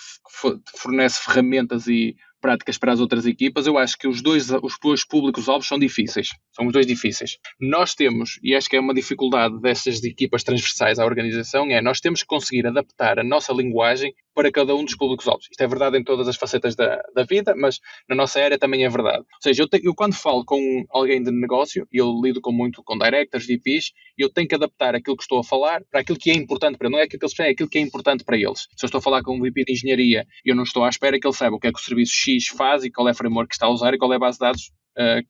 fornece ferramentas e práticas para as outras equipas, eu acho que os dois públicos-alvos são difíceis. São os dois difíceis. Nós temos, e acho que é uma dificuldade dessas equipas transversais à organização, nós temos que conseguir adaptar a nossa linguagem para cada um dos públicos-alvos. Isto é verdade em todas as facetas da vida, mas na nossa área também é verdade. Ou seja, eu quando falo com alguém de negócio, e eu lido muito com directors, VPs, eu tenho que adaptar aquilo que estou a falar para aquilo que é importante para eles. Não é aquilo que eles preferem, é aquilo que é importante para eles. Se eu estou a falar com um VP de engenharia e eu não estou à espera que ele saiba o que é que o serviço X faz e qual é a framework que está a usar e qual é a base de dados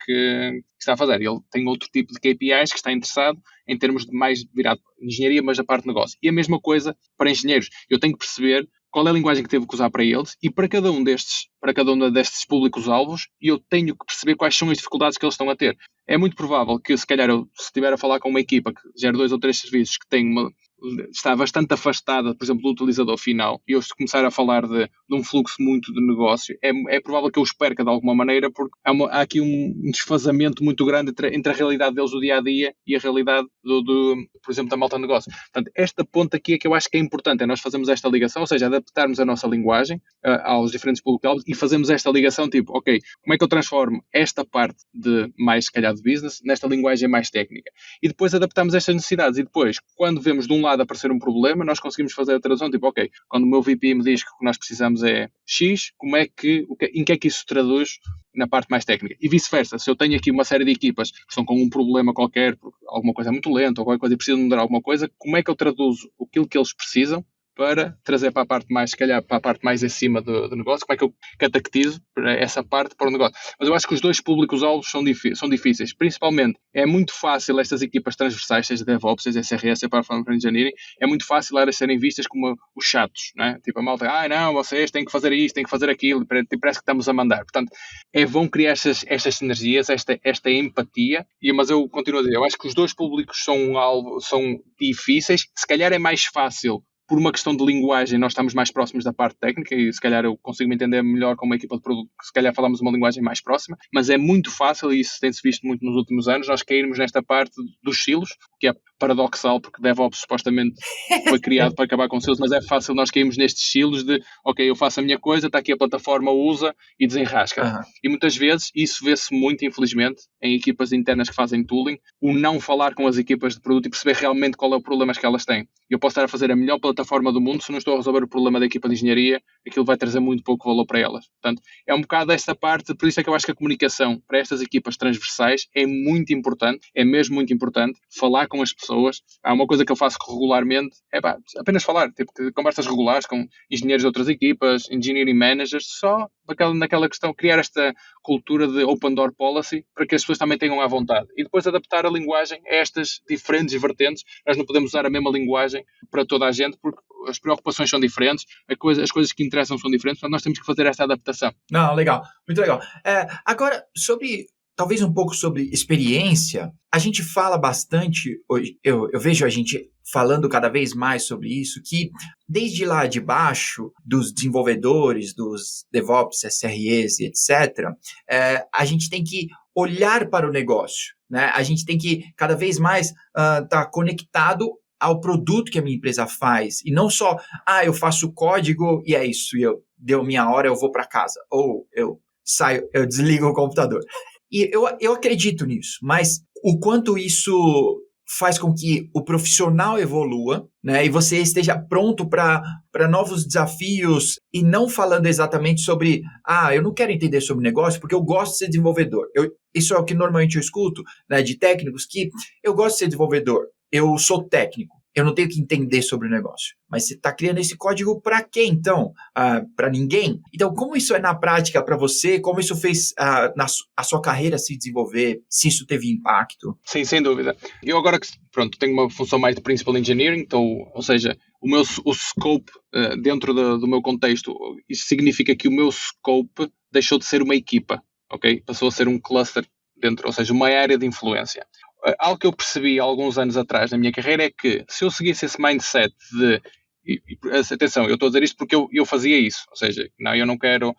que está a fazer. Ele tem outro tipo de KPIs que está interessado em termos de mais virado para engenharia, mas da parte de negócio. E a mesma coisa para engenheiros. Eu tenho que perceber qual é a linguagem que teve que usar para eles e para cada um destes públicos-alvos, eu tenho que perceber quais são as dificuldades que eles estão a ter. É muito provável que, se calhar, se estiver a falar com uma equipa que gera 2 ou 3 serviços que está bastante afastada, por exemplo, do utilizador final, e eu se começar a falar de um fluxo muito de negócio, é provável que eu os perca de alguma maneira, porque há aqui um desfazamento muito grande entre a realidade deles do dia-a-dia e a realidade, por exemplo, da malta de negócio. Portanto, esta ponta aqui é que eu acho que é importante, é nós fazermos esta ligação, ou seja, adaptarmos a nossa linguagem aos diferentes públicos e fazemos esta ligação, tipo, ok, como é que eu transformo esta parte de mais, se calhar, de business nesta linguagem mais técnica? E depois adaptamos estas necessidades e depois, quando vemos de um lado aparecer um problema, nós conseguimos fazer a tradução, tipo, ok, quando o meu VP me diz que o que nós precisamos é X, em que é que isso se traduz na parte mais técnica? E vice-versa, se eu tenho aqui uma série de equipas que estão com um problema qualquer, porque alguma coisa é muito lenta ou qualquer coisa e precisam mudar alguma coisa, como é que eu traduzo aquilo que eles precisam para trazer para a parte mais, se calhar, para a parte mais acima do negócio, como é que eu catequizo para essa parte para o negócio. Mas eu acho que os dois públicos-alvos são difíceis. Principalmente, é muito fácil estas equipas transversais, seja DevOps, seja SRS, seja Platform Engineering, é muito fácil elas serem vistas como os chatos, não é? Tipo, a malta, não, vocês têm que fazer isto, têm que fazer aquilo, parece que estamos a mandar. Portanto, vão criar estas sinergias, esta empatia, mas eu continuo a dizer, eu acho que os dois públicos são difíceis, se calhar é mais fácil por uma questão de linguagem, nós estamos mais próximos da parte técnica e se calhar eu consigo me entender melhor com uma equipa de produto, que se calhar falamos uma linguagem mais próxima, mas é muito fácil, e isso tem-se visto muito nos últimos anos, nós cairmos nesta parte dos silos, que é paradoxal, porque DevOps supostamente foi criado para acabar com silos, mas é fácil nós cairmos nestes silos de, ok, eu faço a minha coisa, está aqui a plataforma, usa e desenrasca. Uhum. E muitas vezes, isso vê-se muito, infelizmente, em equipas internas que fazem tooling, o não falar com as equipas de produto e perceber realmente qual é o problema que elas têm. Eu posso estar a fazer a melhor plataforma do mundo, se não estou a resolver o problema da equipa de engenharia, aquilo vai trazer muito pouco valor para elas. Portanto, é um bocado esta parte, por isso é que eu acho que a comunicação para estas equipas transversais é muito importante, é mesmo muito importante, falar com as pessoas. Há uma coisa que eu faço regularmente, apenas falar, tipo, conversas regulares com engenheiros de outras equipas, engineering managers, só naquela questão, criar esta cultura de open door policy para que as pessoas também tenham à vontade. E depois adaptar a linguagem a estas diferentes vertentes. Nós não podemos usar a mesma linguagem para toda a gente, porque as preocupações são diferentes, as coisas que interessam são diferentes, portanto nós temos que fazer esta adaptação. Não, legal, muito legal. Agora, talvez um pouco sobre experiência, a gente fala bastante, eu vejo a gente falando cada vez mais sobre isso, que desde lá de baixo, dos desenvolvedores, dos DevOps, SREs, etc., a gente tem que olhar para o negócio, né? A gente tem que cada vez mais estar conectado ao produto que a minha empresa faz, e não só, eu faço código e é isso, deu minha hora, eu vou para casa, ou eu saio, eu desligo o computador. E eu acredito nisso, mas o quanto isso faz com que o profissional evolua, né, e você esteja pronto para novos desafios, e não falando exatamente sobre, eu não quero entender sobre negócio porque eu gosto de ser desenvolvedor. Isso é o que normalmente eu escuto, né, de técnicos, que eu gosto de ser desenvolvedor, eu sou técnico, eu não tenho que entender sobre o negócio. Mas você está criando esse código para quê, então? Para ninguém? Então, como isso é na prática para você? Como isso fez a sua carreira se desenvolver? Se isso teve impacto? Sim, sem dúvida. Eu agora que, pronto, tenho uma função mais de Principal Engineering, então, ou seja, o scope dentro do meu contexto, isso significa que o meu scope deixou de ser uma equipa, ok? Passou a ser um cluster dentro, ou seja, uma área de influência. Algo que eu percebi há alguns anos atrás na minha carreira é que se eu seguisse esse mindset de atenção, eu estou a dizer isto porque eu fazia isso, ou seja, não, eu não quero,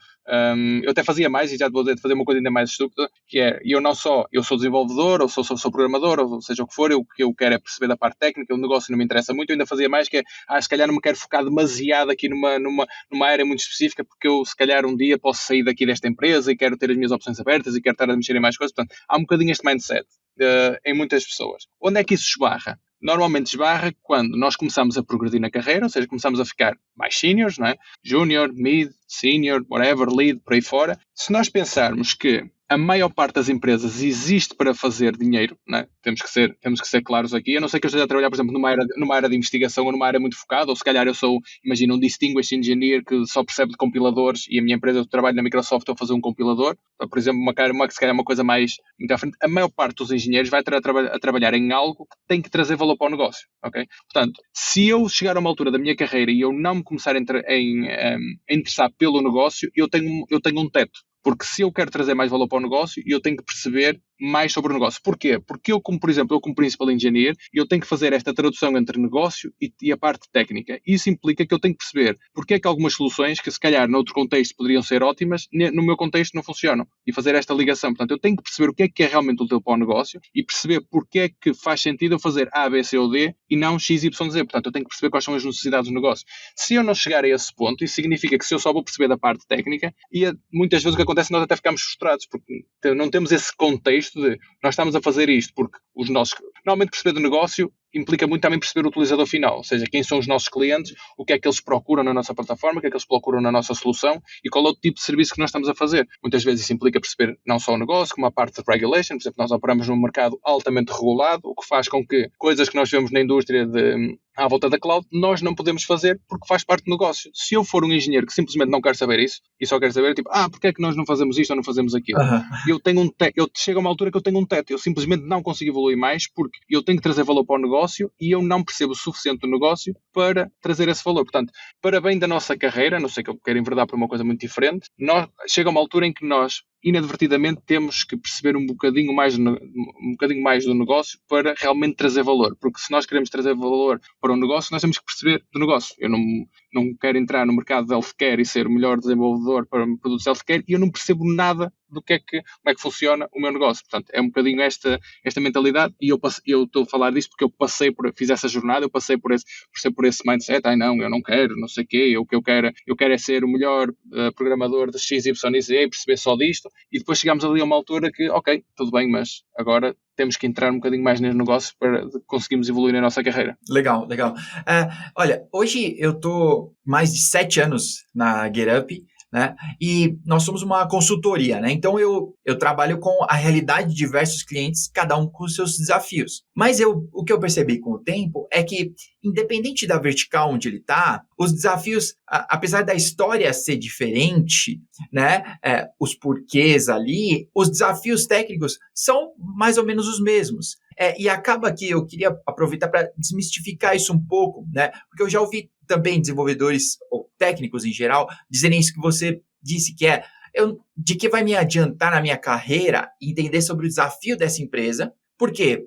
eu até fazia mais, e já te vou dizer de fazer uma coisa ainda mais estúpida, que é, eu sou desenvolvedor, ou sou programador, ou seja o que for, o que eu quero é perceber da parte técnica, o negócio não me interessa muito, eu ainda fazia mais, que é, se calhar não me quero focar demasiado aqui numa área muito específica, porque eu se calhar um dia posso sair daqui desta empresa e quero ter as minhas opções abertas e quero estar a mexer em mais coisas, portanto, há um bocadinho este mindset em muitas pessoas. Onde é que isso esbarra? Normalmente esbarra quando nós começamos a progredir na carreira, ou seja, começamos a ficar mais seniors, não é? Junior, mid, senior, whatever, lead, por aí fora. Se nós pensarmos que a maior parte das empresas existe para fazer dinheiro, não é? Temos que ser claros aqui. A não ser que eu esteja a trabalhar, por exemplo, numa área de investigação ou numa área muito focada, ou se calhar eu sou, imagina, um distinguished engineer que só percebe de compiladores e a minha empresa, eu trabalho na Microsoft, estou a fazer um compilador. Por exemplo, se calhar uma coisa mais muito à frente. A maior parte dos engenheiros vai estar a trabalhar em algo que tem que trazer valor para o negócio, ok? Portanto, se eu chegar a uma altura da minha carreira e eu não me começar a interessar pelo negócio, eu tenho um teto. Porque se eu quero trazer mais valor para o negócio, eu tenho que perceber mais sobre o negócio. Porquê? Porque eu, como Principal Engineer, eu tenho que fazer esta tradução entre negócio e a parte técnica. Isso implica que eu tenho que perceber porque é que algumas soluções, que se calhar noutro contexto poderiam ser ótimas, no meu contexto não funcionam. E fazer esta ligação. Portanto, eu tenho que perceber o que é realmente útil para o negócio e perceber porque é que faz sentido eu fazer A, B, C ou D e não X, Y, Z. Portanto, eu tenho que perceber quais são as necessidades do negócio. Se eu não chegar a esse ponto, isso significa que se eu só vou perceber da parte técnica, e muitas vezes o que acontece é nós até ficamos frustrados, porque não temos esse contexto de nós estamos a fazer isto porque os nossos... Normalmente perceber do negócio implica muito também perceber o utilizador final, ou seja, quem são os nossos clientes, o que é que eles procuram na nossa plataforma, o que é que eles procuram na nossa solução e qual é o tipo de serviço que nós estamos a fazer. Muitas vezes isso implica perceber não só o negócio, como a parte de regulation. Por exemplo, nós operamos num mercado altamente regulado, o que faz com que coisas que nós vemos na indústria à volta da cloud, nós não podemos fazer porque faz parte do negócio. Se eu for um engenheiro que simplesmente não quer saber isso e só quer saber, tipo, porque é que nós não fazemos isto ou não fazemos aquilo? Eu chego a uma altura que eu tenho um teto, eu simplesmente não consigo evoluir mais porque eu tenho que trazer valor para o negócio e eu não percebo o suficiente do negócio para trazer esse valor. Portanto, para bem da nossa carreira, a não sei que eu quero enverdar para uma coisa muito diferente, chega a uma altura em que nós inadvertidamente temos que perceber um bocadinho mais do negócio para realmente trazer valor, porque se nós queremos trazer valor para um negócio, nós temos que perceber do negócio. Eu não quero entrar no mercado de healthcare e ser o melhor desenvolvedor para produtos de healthcare e eu não percebo nada como é que funciona o meu negócio. Portanto, é um bocadinho esta mentalidade e eu estou a falar disso porque eu fiz essa jornada, eu passei por esse mindset, não, eu não quero, não sei o quê, o que eu quero é ser o melhor programador de X, Y e Z e perceber só disto, e depois chegamos ali a uma altura que, ok, tudo bem, mas agora temos que entrar um bocadinho mais nesse negócio para conseguirmos evoluir na nossa carreira. Legal. Olha, hoje eu estou mais de 7 anos na GetUp, né? E nós somos uma consultoria, né? Então eu trabalho com a realidade de diversos clientes, cada um com seus desafios. Mas o que eu percebi com o tempo é que, independente da vertical onde ele está, os desafios, apesar da história ser diferente, né? Os porquês ali, os desafios técnicos são mais ou menos os mesmos. E acaba que eu queria aproveitar para desmistificar isso um pouco, né? Porque eu já ouvi também desenvolvedores ou técnicos em geral dizerem isso que você disse, que de que vai me adiantar na minha carreira entender sobre o desafio dessa empresa, porque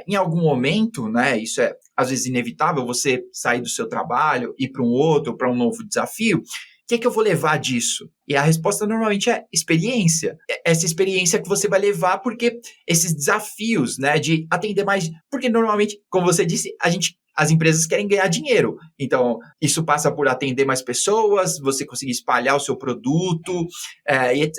em algum momento, né, isso é às vezes inevitável, você sair do seu trabalho, ir para um outro, para um novo desafio. O que é que eu vou levar disso? E a resposta normalmente é experiência. Essa experiência que você vai levar porque esses desafios, né, de atender mais... Porque normalmente, como você disse, a gente as empresas querem ganhar dinheiro. Então, isso passa por atender mais pessoas, você conseguir espalhar o seu produto,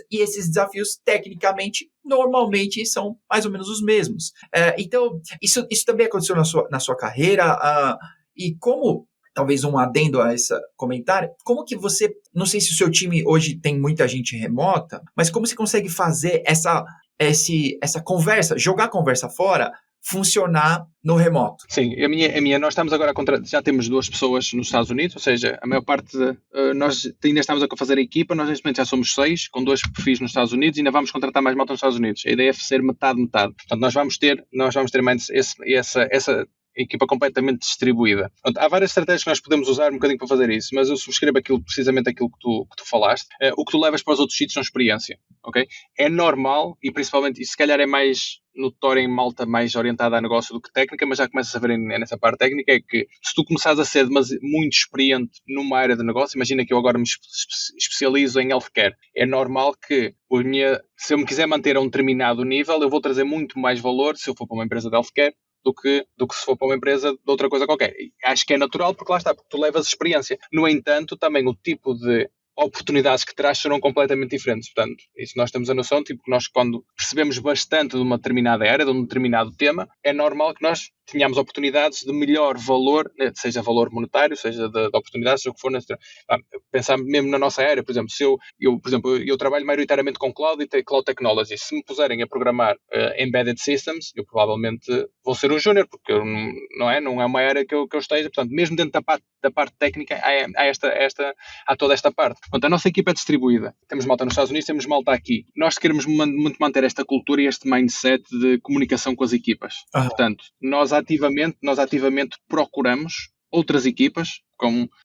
e esses desafios, tecnicamente, normalmente são mais ou menos os mesmos. Então, isso também aconteceu na sua carreira, e como, talvez um adendo a esse comentário, como que você, não sei se o seu time hoje tem muita gente remota, mas como você consegue fazer essa conversa, jogar a conversa fora, funcionar no remoto? Sim, nós estamos agora já temos 2 pessoas nos Estados Unidos, ou seja, a maior parte nós ainda estamos a fazer a equipa, nós neste momento já somos 6, com 2 perfis nos Estados Unidos, e ainda vamos contratar mais malta nos Estados Unidos. A ideia é ser metade. Portanto, nós vamos ter mais essa equipa completamente distribuída. Portanto, há várias estratégias que nós podemos usar um bocadinho para fazer isso, mas eu subscrevo precisamente aquilo que tu falaste. O que tu levas para os outros sítios são experiência, ok? É normal, e principalmente, e se calhar é mais notório em malta mais orientada a negócio do que técnica, mas já começas a ver nessa parte técnica, é que se tu começares a ser muito experiente numa área de negócio, imagina que eu agora me especializo em healthcare, é normal que se eu me quiser manter a um determinado nível, eu vou trazer muito mais valor se eu for para uma empresa de healthcare do que se for para uma empresa de outra coisa qualquer. E acho que é natural, porque lá está, porque tu levas experiência. No entanto, também o tipo de oportunidades que traz serão completamente diferentes. Portanto, isso nós temos a noção, tipo, que nós quando percebemos bastante de uma determinada área, de um determinado tema, é normal que nós tenhamos oportunidades de melhor valor, seja valor monetário, seja de oportunidades, seja o que for. Pensar mesmo na nossa área, por exemplo, eu trabalho maioritariamente com cloud e cloud technology. Se me puserem a programar embedded systems, eu provavelmente vou ser um júnior, porque não é uma área que eu esteja. Portanto, mesmo dentro da parte técnica, há toda esta parte. Portanto, a nossa equipa é distribuída. Temos malta nos Estados Unidos, temos malta aqui. Nós queremos muito manter esta cultura e este mindset de comunicação com as equipas. Portanto, nós ativamente procuramos outras equipas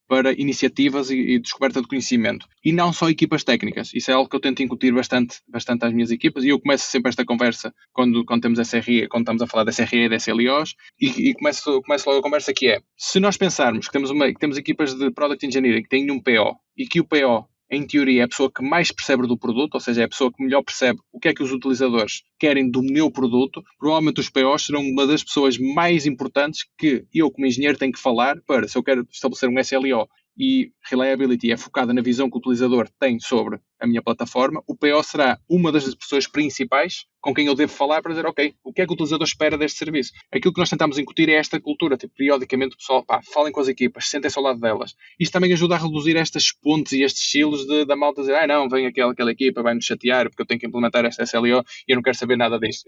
para iniciativas e descoberta de conhecimento. E não só equipas técnicas. Isso é algo que eu tento incutir bastante às minhas equipas, e eu começo sempre esta conversa quando temos SRE, quando estamos a falar da SRE e da SLOs, e começo logo a conversa que é, se nós pensarmos que temos equipas de Product Engineering que têm um PO, e que o PO, em teoria, é a pessoa que mais percebe do produto, ou seja, é a pessoa que melhor percebe o que é que os utilizadores querem do meu produto, provavelmente os POs serão uma das pessoas mais importantes que eu, como engenheiro, tenho que falar se eu quero estabelecer um SLO e reliability é focada na visão que o utilizador tem sobre a minha plataforma, o PO será uma das pessoas principais com quem eu devo falar para dizer, ok, o que é que o utilizador espera deste serviço? Aquilo que nós tentamos incutir é esta cultura, tipo, periodicamente o pessoal, falem com as equipas, sentem-se ao lado delas. Isto também ajuda a reduzir estas pontes e estes silos da malta dizer, não, vem aquela equipa, vai-nos chatear porque eu tenho que implementar esta SLO e eu não quero saber nada disto,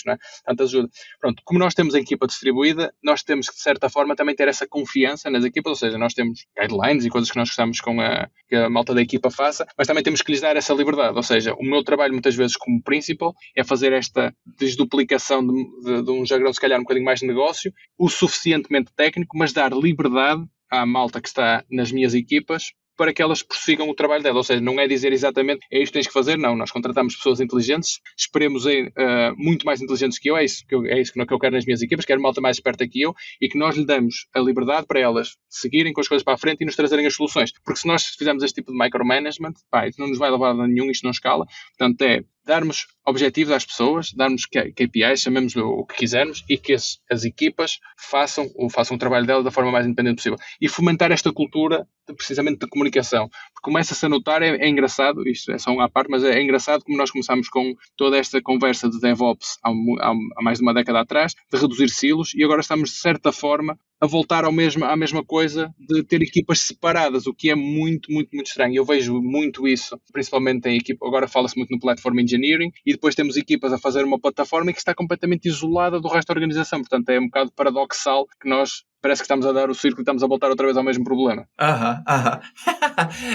não é? Portanto, ajuda. Pronto, como nós temos a equipa distribuída, nós temos que, de certa forma, também ter essa confiança nas equipas, ou seja, nós temos guidelines e coisas que nós gostamos que a malta da equipa faça, mas também temos que lhes dar essa liberdade, ou seja, o meu trabalho muitas vezes como principal é fazer esta desduplicação de um jargão se calhar um bocadinho mais de negócio, o suficientemente técnico, mas dar liberdade à malta que está nas minhas equipas para que elas prossigam o trabalho dela. Ou seja, não é dizer exatamente é isto que tens que fazer, não. Nós contratamos pessoas inteligentes, esperemos muito mais inteligentes que eu, é isso que eu quero nas minhas equipas, quero malta mais esperta que eu, e que nós lhe damos a liberdade para elas seguirem com as coisas para a frente e nos trazerem as soluções. Porque se nós fizermos este tipo de micromanagement, isso não nos vai levar a nenhum, isto não escala. Portanto, é darmos objetivos às pessoas, darmos KPIs, chamemos o que quisermos, e que as equipas façam o trabalho delas da forma mais independente possível. E fomentar esta cultura precisamente de comunicação. Porque começa-se a notar, é engraçado, isto é só uma parte, mas é engraçado como nós começámos com toda esta conversa de DevOps há mais de uma década atrás, de reduzir silos, e agora estamos, de certa forma, a voltar à mesma coisa de ter equipas separadas, o que é muito, muito, muito estranho. Eu vejo muito isso, principalmente em equipa, agora fala-se muito no Platform Engineering, e depois temos equipas a fazer uma plataforma que está completamente isolada do resto da organização. Portanto, é um bocado paradoxal que nós parece que estamos a dar o círculo e estamos a voltar outra vez ao mesmo problema.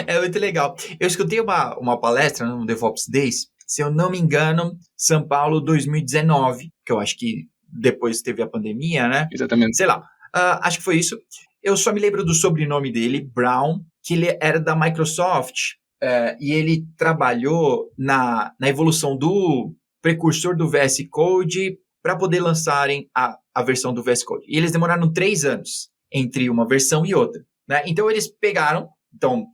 É muito legal. Eu escutei uma palestra no DevOps Days, se eu não me engano, São Paulo 2019, que eu acho que depois teve a pandemia, né? Exatamente. Sei lá. Acho que foi isso. Eu só me lembro do sobrenome dele, Brown, que ele era da Microsoft, e ele trabalhou na evolução do precursor do VS Code para poder lançarem a versão do VS Code. E eles demoraram 3 anos entre uma versão e outra, né? Então, eles pegaram,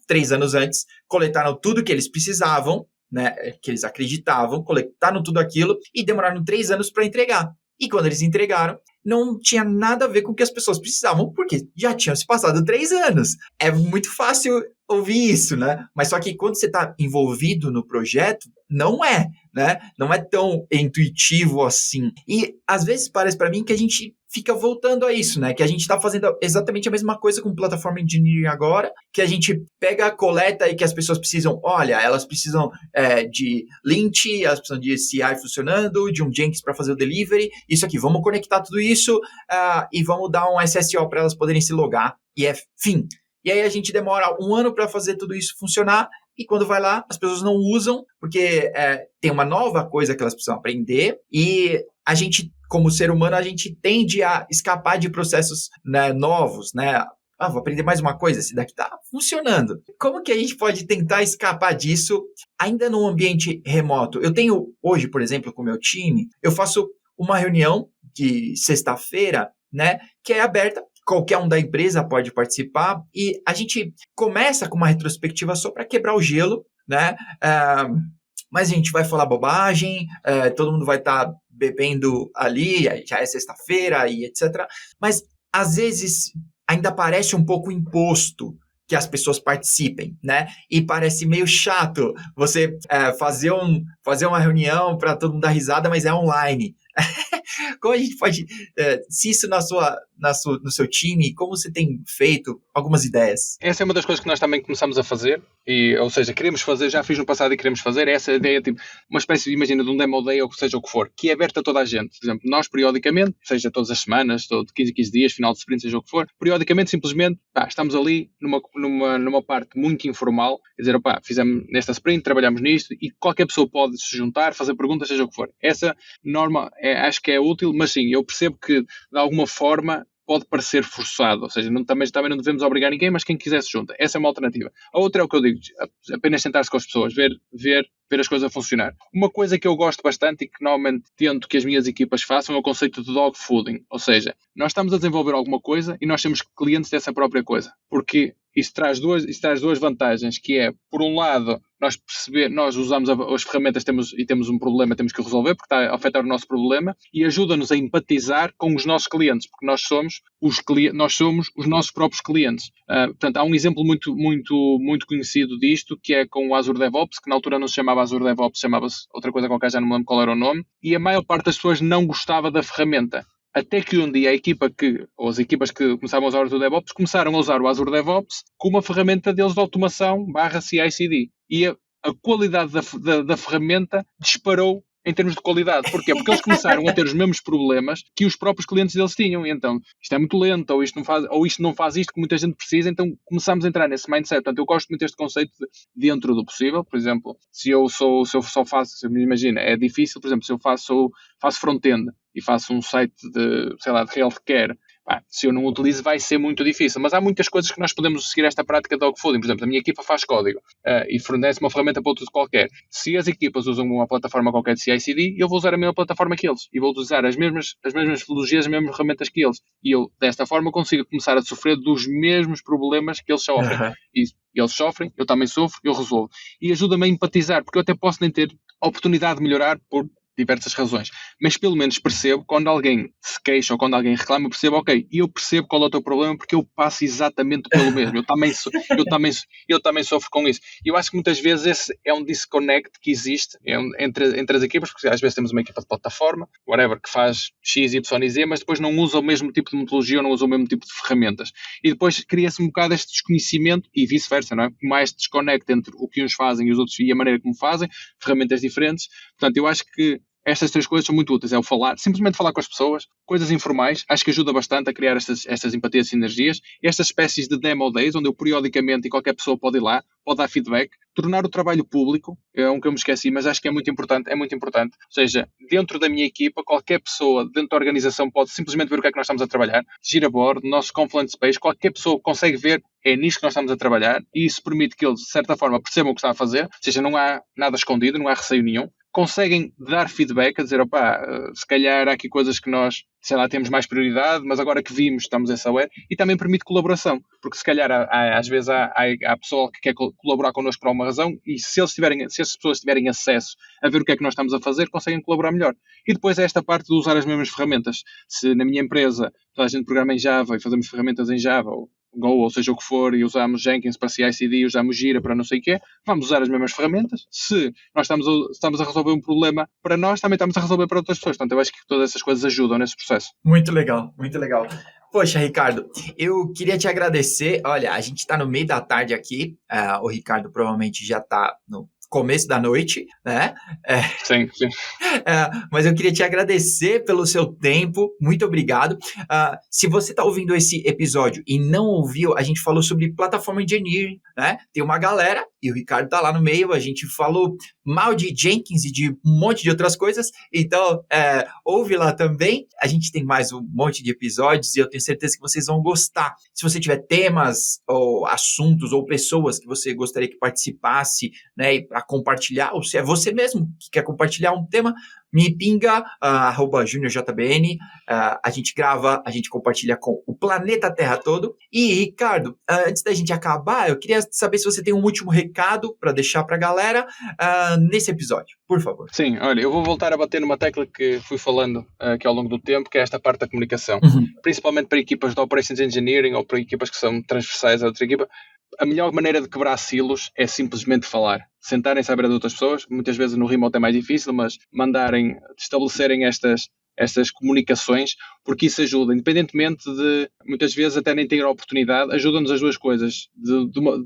3 anos antes, coletaram tudo que eles precisavam, né, que eles acreditavam, coletaram tudo aquilo e demoraram 3 anos para entregar. E quando eles entregaram, não tinha nada a ver com o que as pessoas precisavam, porque já tinham se passado 3 anos. É muito fácil ouvir isso, né? Mas só que quando você está envolvido no projeto, não é, né? Não é tão intuitivo assim. E às vezes parece para mim que a gente fica voltando a isso, né? Que a gente está fazendo exatamente a mesma coisa com plataforma engineering agora, que a gente pega a coleta e que as pessoas precisam, olha, elas precisam de lint, elas precisam de CI funcionando, de um Jenkins para fazer o delivery, isso aqui, vamos conectar tudo isso e vamos dar um SSO para elas poderem se logar, e é fim. E aí a gente demora 1 ano para fazer tudo isso funcionar, e quando vai lá, as pessoas não usam, porque tem uma nova coisa que elas precisam aprender, e a gente, como ser humano, a gente tende a escapar de processos, né, novos, né? Vou aprender mais uma coisa, esse daqui tá funcionando. Como que a gente pode tentar escapar disso ainda num ambiente remoto? Eu tenho hoje, por exemplo, com o meu time, eu faço uma reunião de sexta-feira, né, que é aberta, qualquer um da empresa pode participar, e a gente começa com uma retrospectiva só para quebrar o gelo, né? Mas a gente vai falar bobagem, todo mundo vai estar bebendo ali, já é sexta-feira e etc. Mas, às vezes, ainda parece um pouco imposto que as pessoas participem, né? E parece meio chato você fazer uma reunião para todo mundo dar risada, mas é online. Como a gente pode, se isso no seu time, como você tem feito algumas ideias? Essa é uma das coisas que nós também começamos a fazer, ou seja, queremos fazer, já fiz no passado e queremos fazer, essa ideia, tipo, uma espécie, imagina, de um demo day ou seja o que for, que é aberto a toda a gente. Por exemplo, nós periodicamente, seja todas as semanas, todo 15 dias, final de sprint, seja o que for, periodicamente, simplesmente, estamos ali numa parte muito informal, quer dizer, fizemos nesta sprint, trabalhamos nisto, e qualquer pessoa pode se juntar, fazer perguntas, seja o que for. Essa norma, acho que é útil, mas sim, eu percebo que, de alguma forma, pode parecer forçado, ou seja, também não devemos obrigar ninguém, mas quem quiser se junta. Essa é uma alternativa. A outra é o que eu digo, apenas sentar-se com as pessoas, ver as coisas a funcionar. Uma coisa que eu gosto bastante e que normalmente tento que as minhas equipas façam é o conceito de dog fooding, ou seja, nós estamos a desenvolver alguma coisa e nós temos clientes dessa própria coisa, porque isso traz duas vantagens, que é, por um lado, nós usamos as ferramentas e temos um problema, temos que resolver, porque está a afetar o nosso problema, e ajuda-nos a empatizar com os nossos clientes, porque nós somos os nossos próprios clientes. Portanto, há um exemplo muito, muito, muito conhecido disto, que é com o Azure DevOps, que na altura não se chamava Azure DevOps, chamava-se outra coisa qualquer, já não me lembro qual era o nome, e a maior parte das pessoas não gostava da ferramenta. Até que um dia as equipas que começaram a usar o Azure DevOps começaram a usar o Azure DevOps como uma ferramenta deles de automação /CI/CD. E a qualidade da ferramenta disparou em termos de qualidade. Porquê? Porque eles começaram a ter os mesmos problemas que os próprios clientes deles tinham. E então, isto é muito lento, ou isto não faz isto que muita gente precisa, então começamos a entrar nesse mindset. Portanto, eu gosto muito deste conceito de dentro do possível. Por exemplo, se eu só faço, se me imagina, é difícil, por exemplo, se eu faço front-end e faço um site de healthcare, se eu não utilizo vai ser muito difícil, mas há muitas coisas que nós podemos seguir esta prática de dogfooding. Por exemplo, a minha equipa faz código e fornece uma ferramenta para outro qualquer. Se as equipas usam uma plataforma qualquer de CI/CD, eu vou usar a mesma plataforma que eles e vou utilizar as mesmas metodologias, as mesmas ferramentas que eles, e eu desta forma consigo começar a sofrer dos mesmos problemas que eles sofrem. E eles sofrem, eu também sofro, eu resolvo, e ajuda-me a empatizar, porque eu até posso nem ter a oportunidade de melhorar por diversas razões, mas pelo menos percebo quando alguém se queixa ou quando alguém reclama, eu percebo qual é o teu problema, porque eu passo exatamente pelo mesmo, eu também sofro com isso. E eu acho que muitas vezes esse é um disconnect que existe entre as equipas, porque às vezes temos uma equipa de plataforma, whatever, que faz X, Y e Z, mas depois não usa o mesmo tipo de metodologia ou não usa o mesmo tipo de ferramentas. E depois cria-se um bocado este desconhecimento e vice-versa, não é? Mais desconnect entre o que uns fazem e os outros e a maneira como fazem, ferramentas diferentes. Portanto, eu acho que estas 3 coisas são muito úteis. É o simplesmente falar com as pessoas, coisas informais, acho que ajuda bastante a criar estas empatias e sinergias, estas espécies de demo days, onde eu periodicamente, e qualquer pessoa pode ir lá, pode dar feedback, tornar o trabalho público, é um que eu me esqueci, mas acho que é muito importante. Ou seja, dentro da minha equipa, qualquer pessoa dentro da organização pode simplesmente ver o que é que nós estamos a trabalhar, Gira-board, nosso Confluent Space, qualquer pessoa consegue ver, é nisto que nós estamos a trabalhar, e isso permite que eles, de certa forma, percebam o que está a fazer, ou seja, não há nada escondido, não há receio nenhum. conseguem dar feedback, a dizer, opá, se calhar há aqui coisas que nós, sei lá, temos mais prioridade, mas agora que vimos, estamos a saber, e também permite colaboração, porque se calhar às vezes há pessoal que quer colaborar connosco por alguma razão, e se as pessoas tiverem acesso a ver o que é que nós estamos a fazer, conseguem colaborar melhor. E depois é esta parte de usar as mesmas ferramentas. Se na minha empresa toda a gente programa em Java e fazemos ferramentas em Java, ou Go, ou seja o que for, e usamos Jenkins para CI/CD, usamos Gira para não sei o quê, vamos usar as mesmas ferramentas. Se nós estamos a resolver um problema para nós, também estamos a resolver para outras pessoas. Portanto, eu acho que todas essas coisas ajudam nesse processo. Muito legal, muito legal. Poxa, Ricardo, eu queria te agradecer. Olha, a gente está no meio da tarde aqui, o Ricardo provavelmente já está no começo da noite, né? Sim. Mas eu queria te agradecer pelo seu tempo, muito obrigado. Se você está ouvindo esse episódio e não ouviu, a gente falou sobre plataforma engineering, né? Tem uma galera, e o Ricardo está lá no meio, a gente falou mal de Jenkins e de um monte de outras coisas, então ouve lá também. A gente tem mais um monte de episódios e eu tenho certeza que vocês vão gostar. Se você tiver temas ou assuntos ou pessoas que você gostaria que participasse, né, para compartilhar, ou se é você mesmo que quer compartilhar um tema, me pinga, @juniorjbn, a gente grava, a gente compartilha com o planeta Terra todo. E, Ricardo, antes da gente acabar, eu queria saber se você tem um último recado para deixar para a galera nesse episódio, por favor. Sim, olha, eu vou voltar a bater numa tecla que fui falando aqui ao longo do tempo, que é esta parte da comunicação. Principalmente para equipas de Operations Engineering ou para equipas que são transversais a outra equipa. A melhor maneira de quebrar silos é simplesmente falar. Sentarem-se à beira de outras pessoas. Muitas vezes no remote é mais difícil, mas estabelecerem estas comunicações, porque isso ajuda, independentemente de, muitas vezes, até nem ter a oportunidade, ajuda-nos as duas coisas.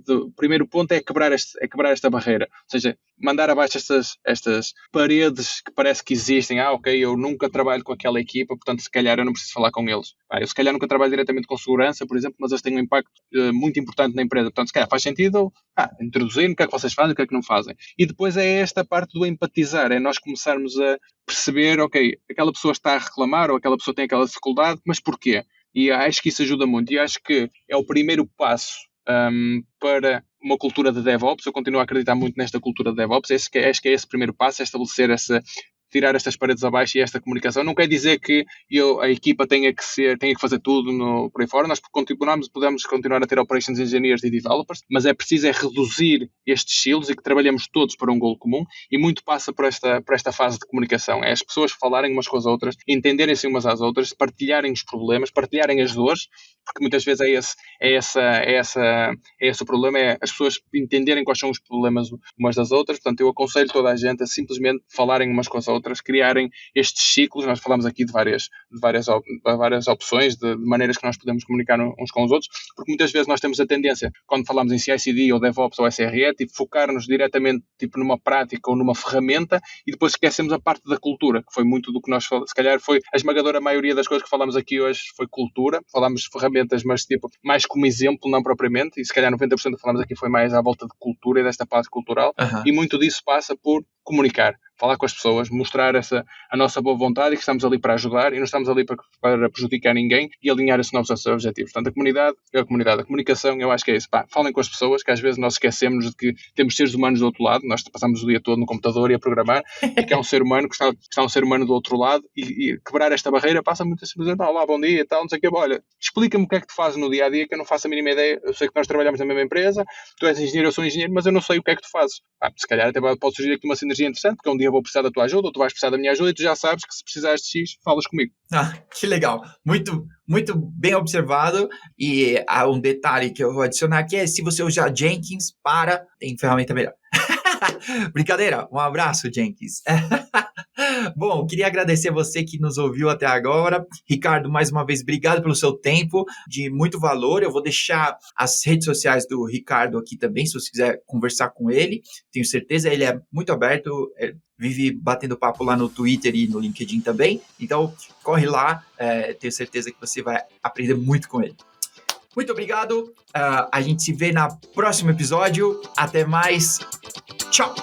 O primeiro ponto é quebrar esta barreira. Ou seja, mandar abaixo estas paredes que parece que existem. Ok, eu nunca trabalho com aquela equipa, portanto, se calhar eu não preciso falar com eles. Eu, se calhar, nunca trabalho diretamente com segurança, por exemplo, mas eles têm um impacto muito importante na empresa. Portanto, se calhar faz sentido introduzir o que é que vocês fazem, o que é que não fazem. E depois é esta parte do empatizar, é nós começarmos a perceber, ok, aquela pessoa está a reclamar ou aquela pessoa tem aquela dificuldade, mas porquê? E acho que isso ajuda muito. E acho que é o primeiro passo para uma cultura de DevOps. Eu continuo a acreditar muito nesta cultura de DevOps. Acho que é esse primeiro passo, é estabelecer tirar estas paredes abaixo e esta comunicação. Não quer dizer que a equipa tenha que fazer tudo por aí fora. Nós podemos continuar a ter Operations Engineers e Developers, mas é preciso reduzir estes silos e que trabalhemos todos para um goal comum, e muito passa por esta fase de comunicação. É as pessoas falarem umas com as outras, entenderem-se umas às outras, partilharem os problemas, partilharem as dores, porque muitas vezes é esse o problema, é as pessoas entenderem quais são os problemas umas das outras. Portanto, eu aconselho toda a gente a simplesmente falarem umas com as outras, criarem estes ciclos. Nós falamos aqui de várias opções, de maneiras que nós podemos comunicar uns com os outros, porque muitas vezes nós temos a tendência, quando falamos em CI/CD ou DevOps ou SRE, focar-nos diretamente numa prática ou numa ferramenta, e depois esquecemos a parte da cultura, que foi muito do que nós falamos. Se calhar foi a esmagadora maioria das coisas que falamos aqui hoje foi cultura. Falamos de ferramentas, mas mais como exemplo, não propriamente, e se calhar 90% do que falamos aqui foi mais à volta de cultura e desta parte cultural, e muito disso passa por comunicar, falar com as pessoas, mostrar a nossa boa vontade e que estamos ali para ajudar e não estamos ali para prejudicar ninguém, e alinhar esses novos objetivos. Portanto, a comunicação, eu acho que é isso. Falem com as pessoas, que às vezes nós esquecemos de que temos seres humanos do outro lado. Nós passamos o dia todo no computador e a programar, e que é um ser humano, que está um ser humano do outro lado, e quebrar esta barreira passa muito simplesmente: olá, bom dia e tal, não sei o que, olha, explica-me o que é que tu fazes no dia a dia, que eu não faço a mínima ideia. Eu sei que nós trabalhamos na mesma empresa, tu és engenheiro, eu sou engenheiro, mas eu não sei o que é que tu fazes. Se calhar até pode surgir aqui uma sinergia interessante, porque um dia vou precisar da tua ajuda, ou tu vais precisar da minha ajuda, e tu já sabes que se precisares de X, falas comigo. Que legal. Muito, muito bem observado. E há um detalhe que eu vou adicionar aqui, é: se você usar Jenkins, tem ferramenta melhor. Brincadeira, um abraço, Jenkins. Bom, queria agradecer você que nos ouviu até agora. Ricardo, mais uma vez, obrigado pelo seu tempo, de muito valor. Eu vou deixar as redes sociais do Ricardo aqui também, se você quiser conversar com ele. Tenho certeza, ele é muito aberto, vive batendo papo lá no Twitter e no LinkedIn também. Então, corre lá, tenho certeza que você vai aprender muito com ele. Muito obrigado, a gente se vê no próximo episódio. Até mais, tchau!